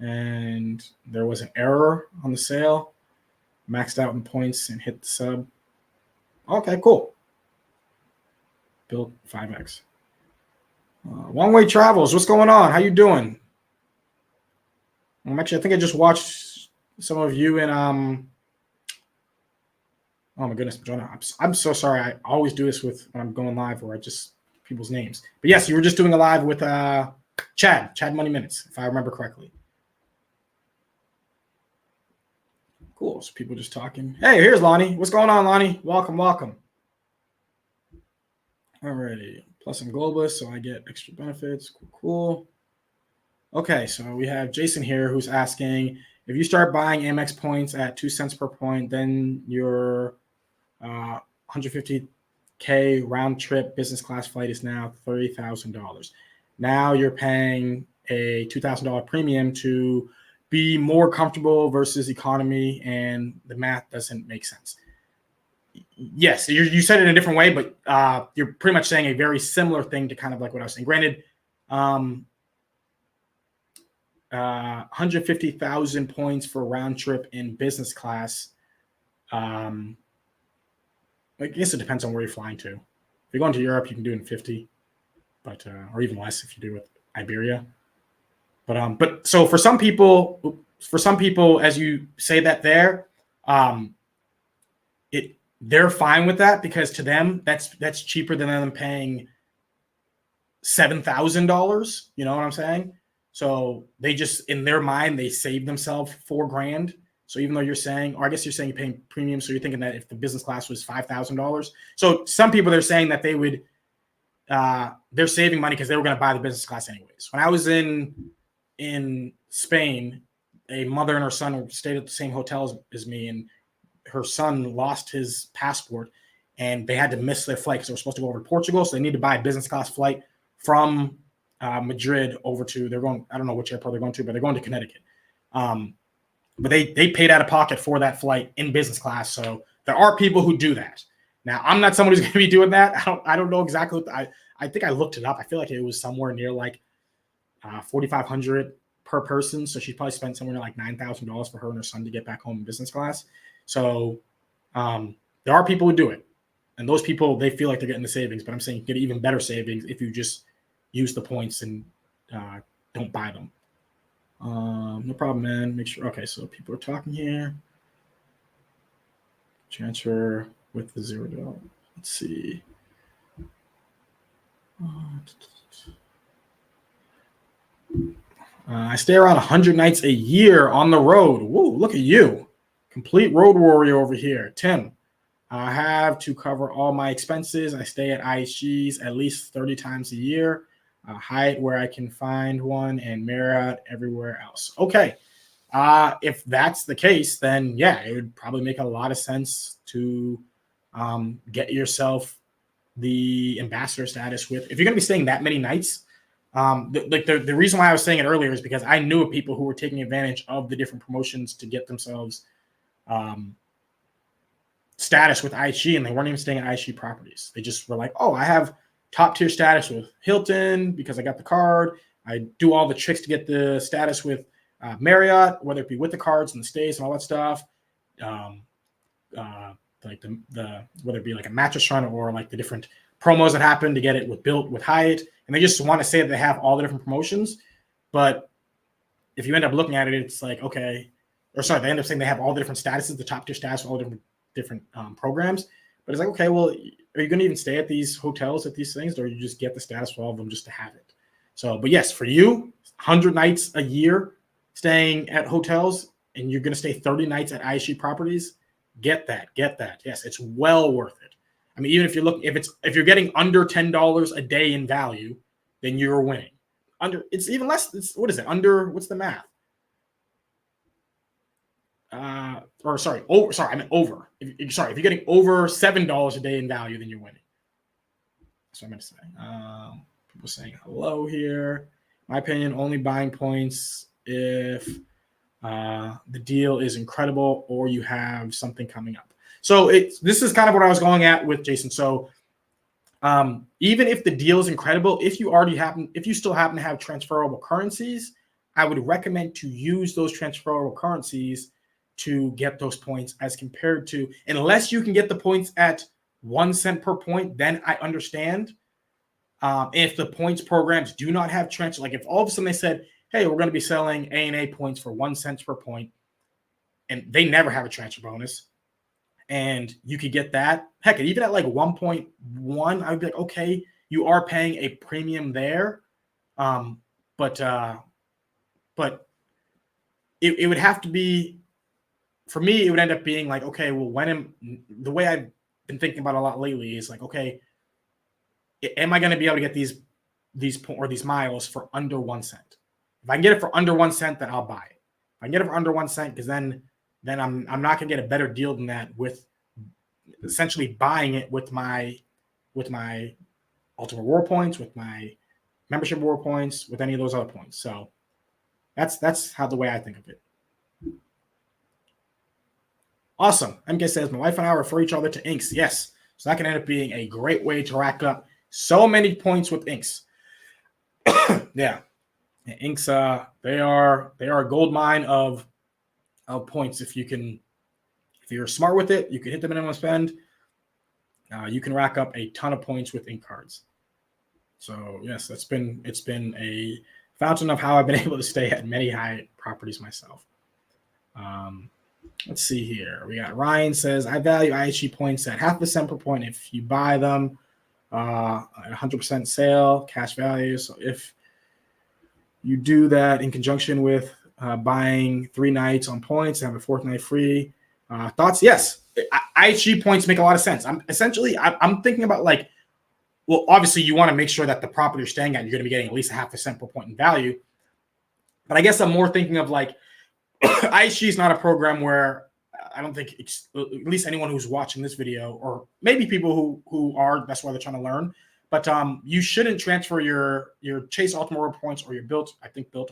and there was an error on the sale. Maxed out in points and hit the sub. Okay, cool. Built 5x. One Way Travels, what's going on? How you doing? I think I just watched some of you in oh my goodness, I'm so sorry. I always do this when I'm going live where I just people's names. But yes, you were just doing a live with Chad Money Minutes, if I remember correctly. Cool. So people just talking. Hey, here's Lonnie. What's going on, Lonnie? Welcome. Alrighty. Plus I'm globalist, so I get extra benefits. Cool. Okay, so we have Jason here who's asking, if you start buying Amex points at 2 cents per point, then your $150K round trip business class flight is now $30,000. Now you're paying a $2,000 premium to be more comfortable versus economy, and the math doesn't make sense. Yes, you said it in a different way, but you're pretty much saying a very similar thing to kind of like what I was saying. Granted, 150,000 points for round trip in business class. I guess it depends on where you're flying to. If you're going to Europe, you can do it in 50, but or even less if you do with Iberia. But so for some people, as you say that there, they're fine with that because to them that's cheaper than them paying $7,000. You know what I'm saying? So they just, in their mind, they save themselves $4,000. So even though you're saying, or I guess you're saying you're paying premium, so you're thinking that if the business class was $5,000. So some people, they're saying that they're saving money because they were going to buy the business class anyways. When I was in Spain, a mother and her son stayed at the same hotel as me, and her son lost his passport, and they had to miss their flight because they were supposed to go over to Portugal. So they need to buy a business class flight from Madrid over to, I don't know which airport they're going to, but they're going to Connecticut. But they paid out of pocket for that flight in business class. So there are people who do that. Now, I'm not someone who's going to be doing that. I don't know exactly. I think I looked it up. I feel like it was somewhere near like $4,500 per person. So she probably spent somewhere near like $9,000 for her and her son to get back home in business class. So there are people who do it. And those people, they feel like they're getting the savings. But I'm saying you get even better savings if you just use the points and don't buy them. No problem, man. Make sure. Okay, so people are talking here. Transfer with the $0. Let's see. I stay around 100 nights a year on the road. Whoa, look at you. Complete road warrior over here. Tim, I have to cover all my expenses. I stay at IHGs at least 30 times a year. Hyatt where I can find one, and Marriott everywhere else. Okay. If that's the case, then yeah, it would probably make a lot of sense to get yourself the ambassador status with. If you're going to be staying that many nights, the reason why I was saying it earlier is because I knew of people who were taking advantage of the different promotions to get themselves status with IHG, and they weren't even staying at IHG properties. They just were like, oh, I have top tier status with Hilton because I got the card. I do all the tricks to get the status with Marriott, whether it be with the cards and the stays and all that stuff. Like the whether it be like a mattress run or like the different promos that happen to get it with Hyatt, and they just want to say that they have all the different promotions. But if you end up looking at it, it's like, okay, or sorry, they end up saying they have all the different statuses, the top tier status, all the different programs. But it's like, okay, well, are you going to even stay at these hotels at these things, or you just get the status for all of them just to have it? So, but yes, for you, 100 nights a year staying at hotels, and you're going to stay 30 nights at IHG properties. Get that. Yes, it's well worth it. I mean, even if you're getting under $10 a day in value, then you're winning. It's even less. What is it? What's the math? Over. Sorry, I meant over. If you're getting over $7 a day in value, then you're winning. That's what I meant to say. People saying hello here. My opinion, only buying points if the deal is incredible or you have something coming up. So this is kind of what I was going at with Jason. So even if the deal is incredible, if you still happen to have transferable currencies, I would recommend to use those transferable currencies to get those points, as compared to, unless you can get the points at 1 cent per point, then I understand. If the points programs do not have transfer, like if all of a sudden they said, hey, we're going to be selling A&A points for 1 cent per point, and they never have a transfer bonus, and you could get that, heck, even at like 1.1, I would be like, okay, you are paying a premium there. But it would have to be, for me, it would end up being like, okay, well, the way I've been thinking about it a lot lately is like, okay, am I going to be able to get these miles for under 1 cent? If I can get it for under 1 cent, then I'll buy it. If I can get it for under 1 cent, because then I'm not going to get a better deal than that with essentially buying it with my Ultimate Reward points, with my membership reward points, with any of those other points. So that's how the way I think of it. Awesome. MK says, my wife and I refer each other to Inks. Yes. So that can end up being a great way to rack up so many points with Inks. Yeah. Inks, they are a gold mine of points. If you're smart with it, you can hit the minimum spend. You can rack up a ton of points with Ink cards. So yes, it's been a fountain of how I've been able to stay at many Hyatt properties myself. Let's see here. We got Ryan says, I value IHG points at 0.5% per point if you buy them at 100% sale, cash value. So if you do that in conjunction with buying 3 nights on points and have a 4th night free, thoughts? Yes, IHG points make a lot of sense. I'm thinking about, like, well, obviously you want to make sure that the property you're staying at, you're going to be getting at least 0.5% per point in value. But I guess I'm more thinking of, like, IHG is not a program where I don't think it's, at least anyone who's watching this video, or maybe people who are, that's why they're trying to learn. But you shouldn't transfer your Chase Ultimate Reward points or your Built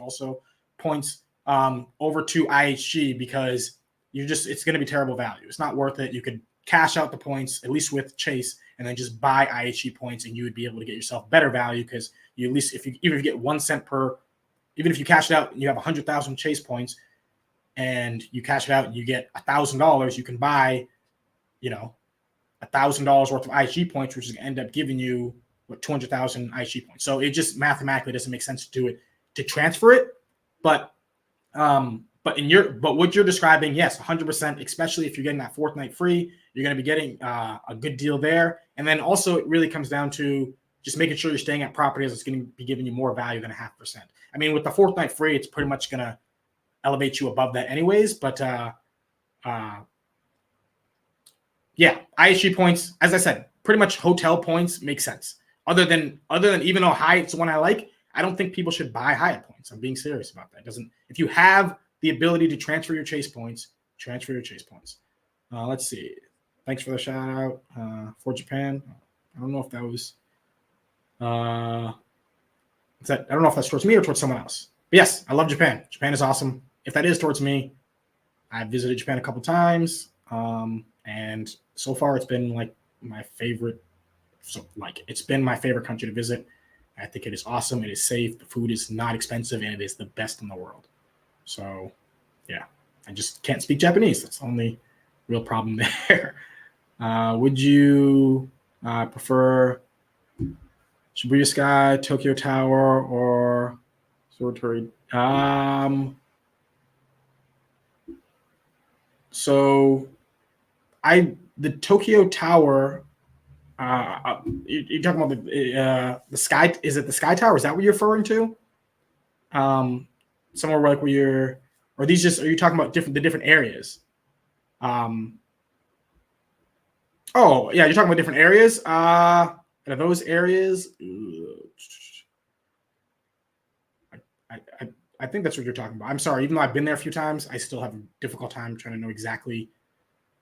also points over to IHG, because it's going to be terrible value. It's not worth it. You could cash out the points, at least with Chase, and then just buy IHG points, and you would be able to get yourself better value, because you, at least even if you get 1 cent per, even if you cash it out and you have 100,000 Chase points, and you cash it out and you get $1,000, you can buy, $1,000 worth of IHG points, which is going to end up giving you 200,000 IHG points. So it just mathematically doesn't make sense to do it, to transfer it. But what you're describing, yes, 100%, especially if you're getting that 4th night free, you're going to be getting a good deal there. And then also it really comes down to just making sure you're staying at properties that's going to be giving you more value than 0.5%. I mean, with the 4th night free, it's pretty much going to elevate you above that anyways. But yeah, IHG points, as I said, pretty much hotel points make sense. other than even though Hyatt's the one I like, I don't think people should buy Hyatt points. I'm being serious about that. If you have the ability to transfer your Chase points, transfer your Chase points. Let's see. Thanks for the shout out for Japan. I don't know if that was I don't know if that's towards me or towards someone else. But yes, I love Japan. Japan is awesome. If that is towards me, I've visited Japan a couple times, and so far it's been like my favorite. So like it's been my favorite country to visit. I think it is awesome. It is safe. The food is not expensive, and it is the best in the world. So, yeah, I just can't speak Japanese. That's the only real problem there. Would you prefer Shibuya Sky, Tokyo Tower, or Sortori? So, the Tokyo Tower. You're talking about the sky? Is it the Sky Tower? Is that what you're referring to? Somewhere like where you're, or these just? Are you talking about the different areas? Oh yeah, you're talking about different areas. Are those areas? I think that's what you're talking about. I'm sorry, even though I've been there a few times, I still have a difficult time trying to know exactly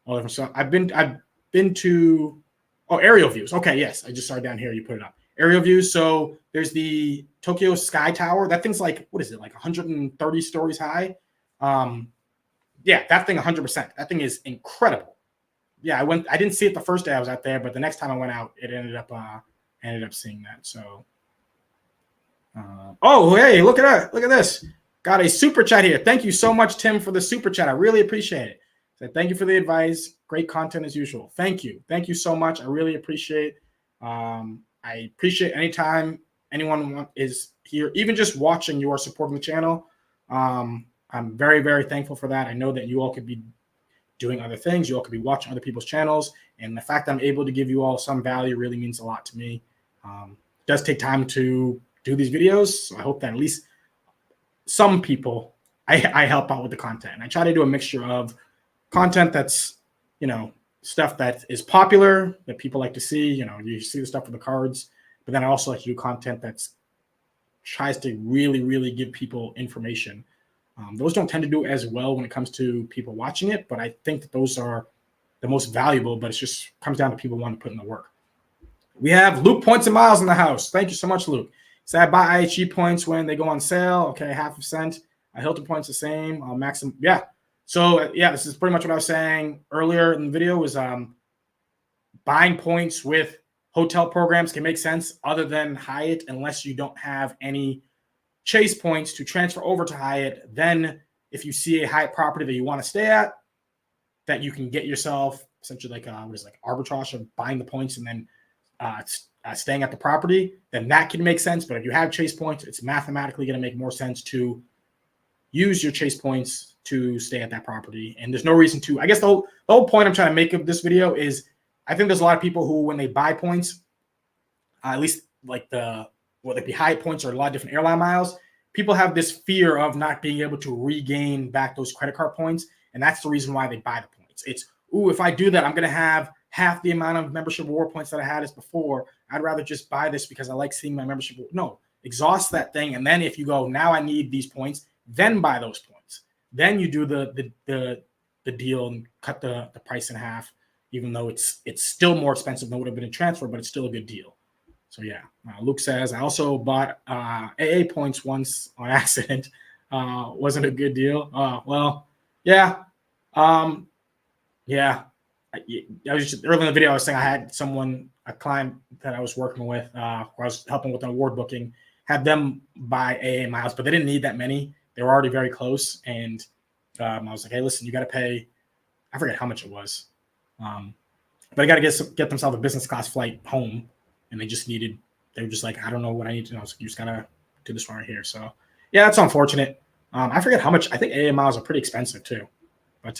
all different stuff. I've been to. Oh, aerial views. Okay, yes. I just saw it down here. You put it up. Aerial views. So there's the Tokyo Sky Tower. That thing's like, what is it, like 130 stories high? Yeah, that thing 100%. That thing is incredible. Yeah, I didn't see it the first day I was out there, but the next time I went out, it ended up seeing that. So, oh, hey, look at that. Look at this. Got a super chat here. Thank you so much, Tim, for the super chat. I really appreciate it. Thank you for the advice. Great content as usual. Thank you. Thank you so much. I really appreciate I appreciate anytime anyone is here, even just watching, you are supporting the channel. I'm very, very thankful for that. I know that you all could be doing other things. You all could be watching other people's channels. And the fact that I'm able to give you all some value really means a lot to me. It does take time to do these videos. So I hope that at least some people I help out with the content. And I try to do a mixture of content that's, stuff that is popular that people like to see. You see the stuff with the cards, but then I also like to do content that's tries to really, really give people information. Those don't tend to do as well when it comes to people watching it, but I think that those are the most valuable, but it just comes down to people wanting to put in the work. We have Luke Points and Miles in the house. Thank you so much, Luke. So I buy IHG points when they go on sale. Okay, half a cent. Hilton points the same. Maximum. Yeah. So, this is pretty much what I was saying earlier in the video was buying points with hotel programs can make sense other than Hyatt unless you don't have any Chase points to transfer over to Hyatt. Then if you see a Hyatt property that you want to stay at, that you can get yourself essentially like arbitrage of buying the points and then staying at the property, then that can make sense. But if you have Chase points, it's mathematically going to make more sense to use your Chase points to stay at that property. And there's no reason to, I guess the whole point I'm trying to make of this video is I think there's a lot of people who, when they buy points, at least like whether it be Hyatt points or a lot of different airline miles, people have this fear of not being able to regain back those credit card points. And that's the reason why they buy the points. It's, if I do that, I'm going to have half the amount of membership reward points that I had as before. I'd rather just buy this because I like seeing my membership. No, exhaust that thing. And then if you go, now I need these points, then buy those points. Then you do the deal and cut the price in half, even though it's still more expensive than would have been a transfer, but it's still a good deal. So yeah, Luke says I also bought AA points once on accident. Wasn't a good deal. Well, yeah, yeah. I was just early in the video. I was saying I had a client that I was working with, who I was helping with an award booking, had them buy AA miles, but they didn't need that many. They were already very close, and I was like, "Hey, listen, you got to pay." I forget how much it was, but I got to get themselves a business class flight home, and they were just like, "I don't know what I need to know." So you just gotta do this one right here. So yeah, that's unfortunate. I forget how much. I think AA miles are pretty expensive too, but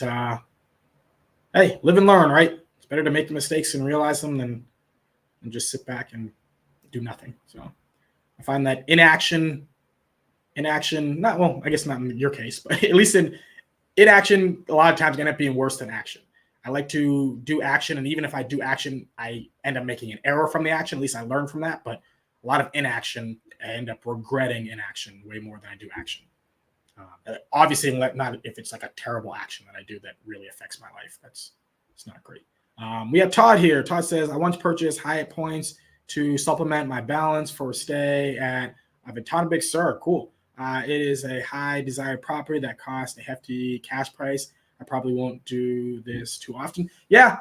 hey, live and learn, right? It's better to make the mistakes and realize them than just sit back and do nothing. So I find that inaction, not, well, I guess not in your case, but at least in inaction, a lot of times end up being worse than action. I like to do action, and even if I do action, I end up making an error from the action. At least I learn from that. But a lot of inaction, I end up regretting inaction way more than I do action. Obviously, not if it's like a terrible action that I do that really affects my life. It's not great. We have Todd here. Todd says, I once purchased Hyatt points to supplement my balance for a stay at Big Sur. Cool. It is a high desired property that costs a hefty cash price. I probably won't do this too often. Yeah.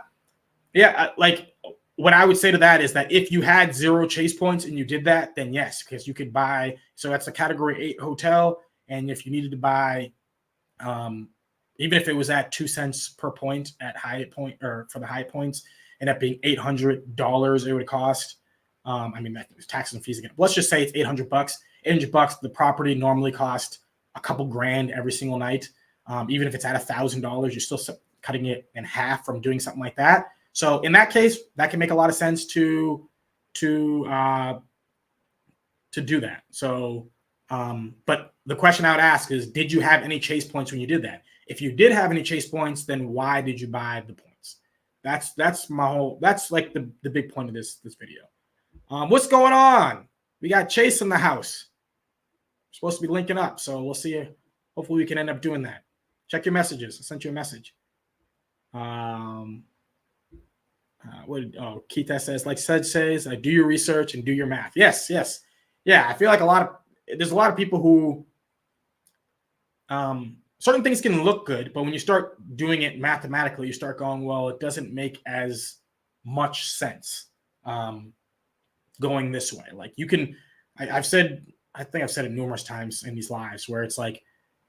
Like what I would say to that is that if you had 0 chase points and you did that, then yes, because you could buy. So that's a category 8 hotel. And if you needed to buy, even if it was at 2 cents per point at Hyatt point or for the Hyatt points, end up being $800 it would cost. I mean, that taxes and fees again. Let's just say it's $800. $800. The property normally costs a couple grand every single night. Even if it's at $1,000, you're still cutting it in half from doing something like that. So in that case, that can make a lot of sense to do that. So, but the question I would ask is, did you have any chase points when you did that? If you did have any chase points, then why did you buy the points? That's like the big point of this video. What's going on? We got Chase in the house. We're supposed to be linking up, so we'll see. Hopefully we can end up doing that. Check your messages. I sent you a message. Keith says, like Sed says, do your research and do your math. Yes. Yeah, I feel like there's a lot of people who certain things can look good, but when you start doing it mathematically, you start going, well, it doesn't make as much sense going this way. Like you can, I think I've said it numerous times in these lives where it's like,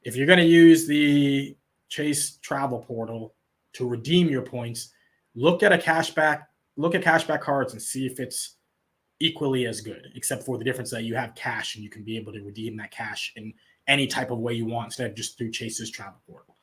if you're going to use the Chase travel portal to redeem your points, look at cashback cards and see if it's equally as good, except for the difference that you have cash and you can be able to redeem that cash in any type of way you want instead of just through Chase's travel portal.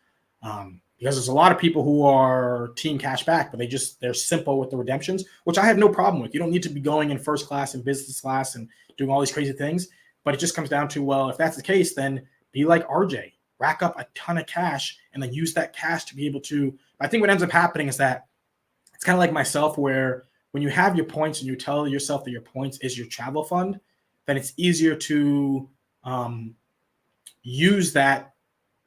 Because there's a lot of people who are team cashback, but they're simple with the redemptions, which I have no problem with. You don't need to be going in first class and business class and doing all these crazy things, but it just comes down to, well, if that's the case, then be like RJ, rack up a ton of cash and then use that cash to be able to. I think what ends up happening is that it's kind of like myself, where when you have your points and you tell yourself that your points is your travel fund, then it's easier to use that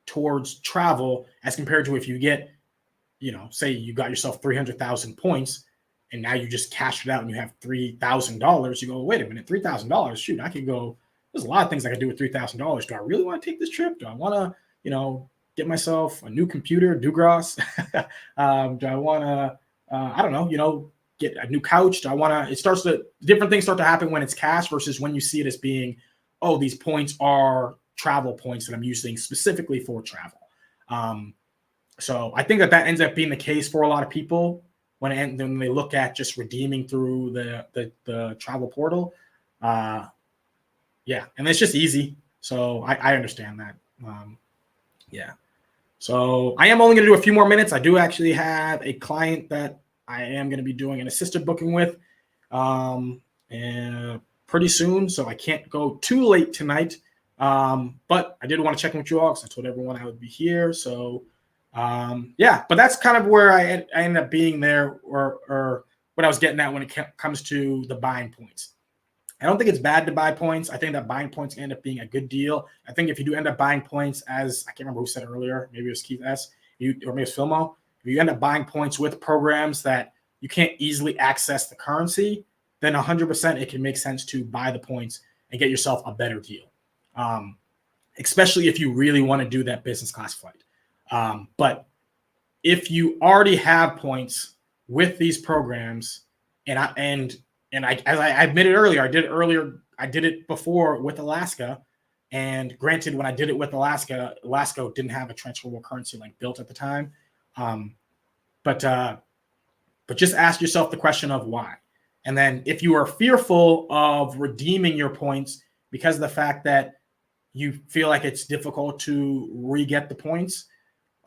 towards travel as compared to if you get, say you got yourself 300,000 points and now you just cash it out and you have $3,000. You go, wait a minute, $3,000. Shoot, I could go. There's a lot of things I could do with $3,000. Do I really want to take this trip? Do I want to, get myself a new computer, Douglas? Do I want to, I don't know, get a new couch? Do I want to? Different things start to happen when it's cash versus when you see it as being, oh, these points are travel points that I'm using specifically for travel. So I think that ends up being the case for a lot of people when they look at just redeeming through the travel portal. Yeah, and it's just easy. So I understand that. Yeah. So I am only going to do a few more minutes. I do actually have a client that I am going to be doing an assisted booking with and pretty soon. So I can't go too late tonight. But I did want to check in with you all because I told everyone I would be here. So yeah, but that's kind of where I ended up being there or what I was getting at when it comes to the buying points. I don't think it's bad to buy points. I think that buying points end up being a good deal. I think if you do end up buying points, as I can't remember who said it earlier, maybe it was Keith S. Or maybe it was Filmo. If you end up buying points with programs that you can't easily access the currency, then 100% it can make sense to buy the points and get yourself a better deal. Especially if you really want to do that business class flight. But if you already have points with these programs, as I admitted earlier, I did it before with Alaska. And granted, when I did it with Alaska didn't have a transferable currency like built at the time. But just ask yourself the question of why. And then if you are fearful of redeeming your points because of the fact that you feel like it's difficult to re-get the points,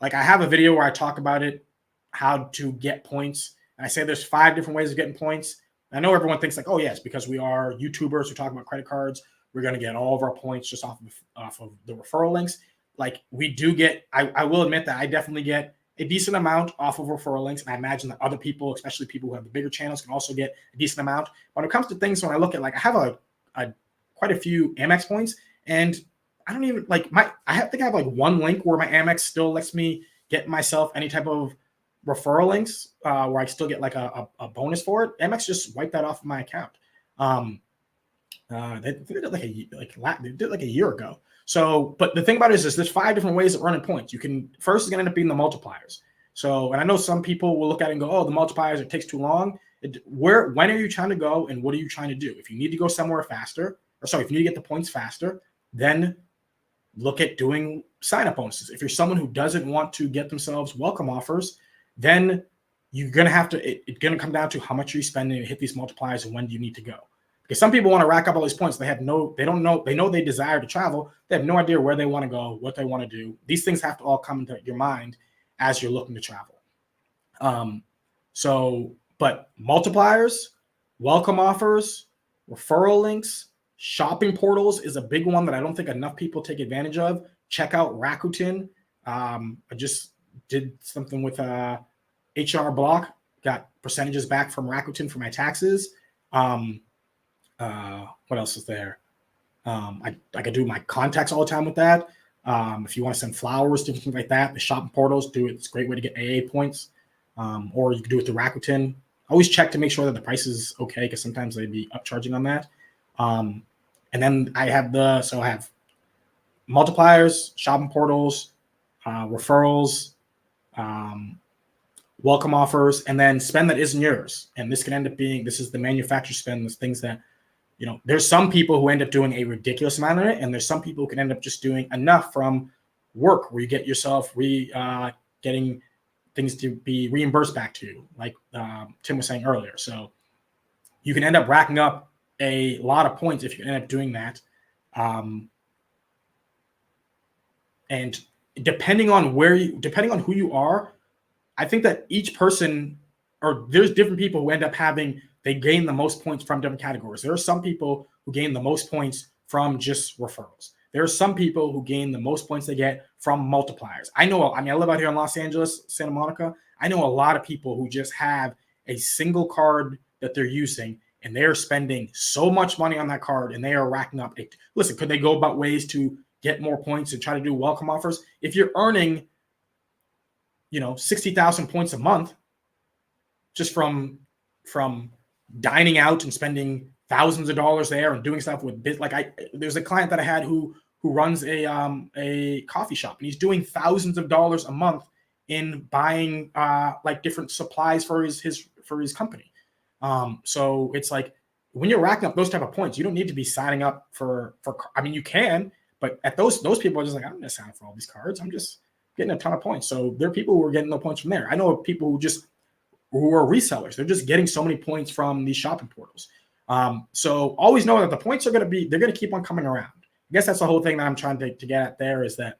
like I have a video where I talk about it, how to get points. And I say there's 5 different ways of getting points. I know everyone thinks like, oh yes, because we are YouTubers who talk about credit cards, we're going to get all of our points just off of the referral links. Like we do get, I will admit that I definitely get a decent amount off of referral links. And I imagine that other people, especially people who have the bigger channels, can also get a decent amount. When it comes to things, when I look at, like, I have quite a few Amex points, and I don't even like I think I have like one link where my Amex still lets me get myself any type of referral links where I still get like a bonus for it. Amex just wiped that off of my account. They did it they did it like a year ago. So, but the thing about it is there's 5 different ways of earning points. You can first is going to end up being the multipliers. So, and I know some people will look at it and go, "Oh, the multipliers, it takes too long." When are you trying to go, and what are you trying to do? If you need to go somewhere faster, or sorry, if you need to get the points faster, then look at doing sign-up bonuses. If you're someone who doesn't want to get themselves welcome offers, then you're going to have to, it's going to come down to how much are you spending to hit these multipliers and when do you need to go. Because some people want to rack up all these points. They know they desire to travel. They have no idea where they want to go, what they want to do. These things have to all come into your mind as you're looking to travel. But multipliers, welcome offers, referral links, shopping portals is a big one that I don't think enough people take advantage of. Check out Rakuten. I just did something with H&R Block, got percentages back from Rakuten for my taxes. What else is there? I could do my contacts all the time with that. If you want to send flowers, different things like that, the shopping portals do it. It's a great way to get AA points. Or you can do it through Rakuten. Always check to make sure that the price is okay, because sometimes they'd be upcharging on that. And then I have multipliers, shopping portals, referrals, welcome offers, and then spend that isn't yours. And this can end up being, this is the manufacturer spend, those things that, there's some people who end up doing a ridiculous amount of it, and there's some people who can end up just doing enough from work where you get yourself getting things to be reimbursed back to you, like Tim was saying earlier. So you can end up racking up a lot of points if you end up doing that. And depending on who you are, I think that each person, or there's different people who end up they gain the most points from different categories. There are some people who gain the most points from just referrals. There are some people who gain the most points they get from multipliers. I live out here in Los Angeles, Santa Monica. I know a lot of people who just have a single card that they're using, and they're spending so much money on that card, and they are racking up. Listen, could they go about ways to get more points and try to do welcome offers? If you're earning, 60,000 points a month just from dining out and spending thousands of dollars there and doing stuff with there's a client that I had who runs a coffee shop, and he's doing thousands of dollars a month in buying different supplies for his company. So it's like, when you're racking up those type of points, you don't need to be signing up for you can, but at those people are just like, I'm going to sign up for all these cards. I'm just getting a ton of points. So there are people who are getting the points from there. I know people who are resellers. They're just getting so many points from these shopping portals. So always know that the points they're going to keep on coming around. I guess that's the whole thing that I'm trying to get at there, is that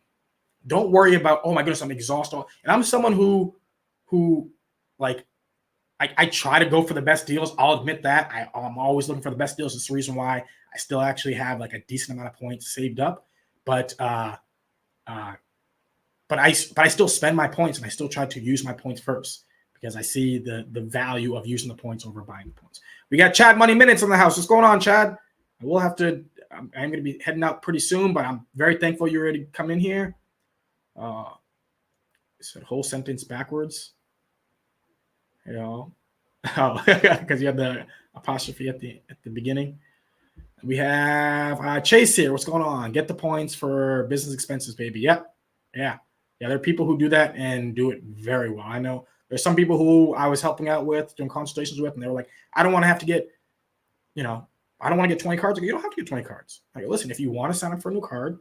don't worry about, oh my goodness, I'm exhausted. And I'm someone who I try to go for the best deals. I'll admit that I'm always looking for the best deals. It's the reason why I still actually have like a decent amount of points saved up. But I still spend my points, and I still try to use my points first, because I see the value of using the points over buying the points. We got Chad Money Minutes in the house. What's going on, Chad? I'm going to be heading out pretty soon, but I'm very thankful you're ready to come in here. Said whole sentence backwards. Because you have the apostrophe at the beginning. We have Chase here. What's going on? Get the points for business expenses, baby. Yep. Yeah. There are people who do that and do it very well. I know there's some people who I was helping out with, doing consultations with, and they were like, I don't want to have to get, I don't want to get 20 cards. You don't have to get 20 cards. Like, listen, if you want to sign up for a new card,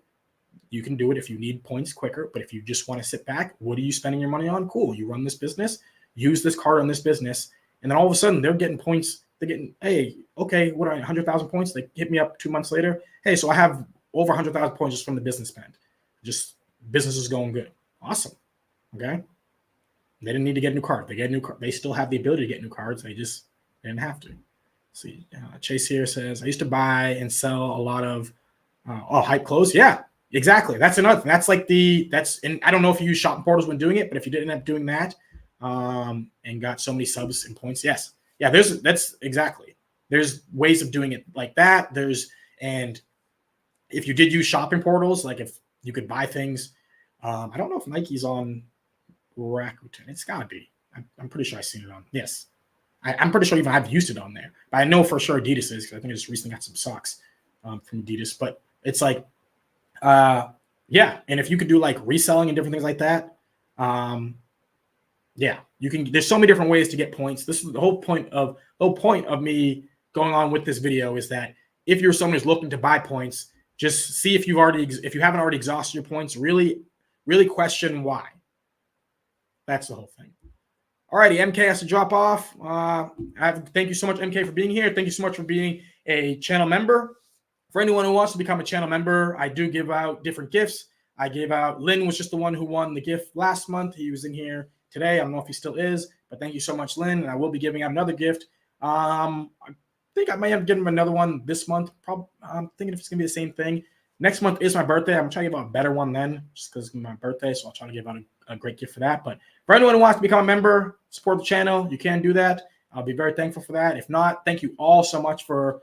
you can do it if you need points quicker. But if you just want to sit back, what are you spending your money on? Cool. You run this business, use this card on this business. And then all of a sudden they're getting points. They're getting, hey, okay, what are 100,000 points? They hit me up 2 months later. Hey, so I have over 100,000 points just from the business spend. Just business is going good. Awesome. Okay. They didn't need to get a new card. They get a new card. They still have the ability to get new cards. They didn't have to. See, Chase here says, I used to buy and sell a lot of hype clothes. Yeah. Exactly. That's another thing. That's like and I don't know if you use shopping portals when doing it, but if you didn't end up doing that, and got so many subs and points, yes. Yeah, that's exactly. There's ways of doing it like that. And if you did use shopping portals, like if you could buy things, I don't know if Nike's on Rakuten. It's gotta be. I'm pretty sure I've seen it on. Yes. I'm pretty sure even I've used it on there. But I know for sure Adidas is, because I think I just recently got some socks from Adidas. But it's like, yeah. And if you could do like reselling and different things like that, yeah, you can. There's so many different ways to get points. This is the whole point of me going on with this video, is that if you're someone who's looking to buy points, just see if you haven't already exhausted your points. Really, really question why. That's the whole thing. Alrighty, MK has to drop off. Thank you so much, MK, for being here. Thank you so much for being a channel member. For anyone who wants to become a channel member, I do give out different gifts. I gave out, Lynn was just the one who won the gift last month. He was in here today. I don't know if he still is, but thank you so much, Lynn. And I will be giving out another gift. I think I may have given him another one this month. Probably, I'm thinking if it's going to be the same thing. Next month is my birthday. I'm trying to give out a better one then, just because it's my birthday. So I'll try to give out a great gift for that. But for anyone who wants to become a member, support the channel, you can do that. I'll be very thankful for that. If not, thank you all so much for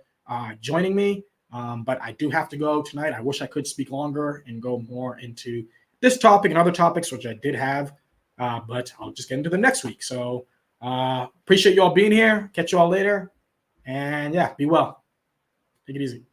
joining me. But I do have to go tonight. I wish I could speak longer and go more into this topic and other topics, which I did have. But I'll just get into them next week. So appreciate you all being here. Catch you all later. And yeah, be well. Take it easy.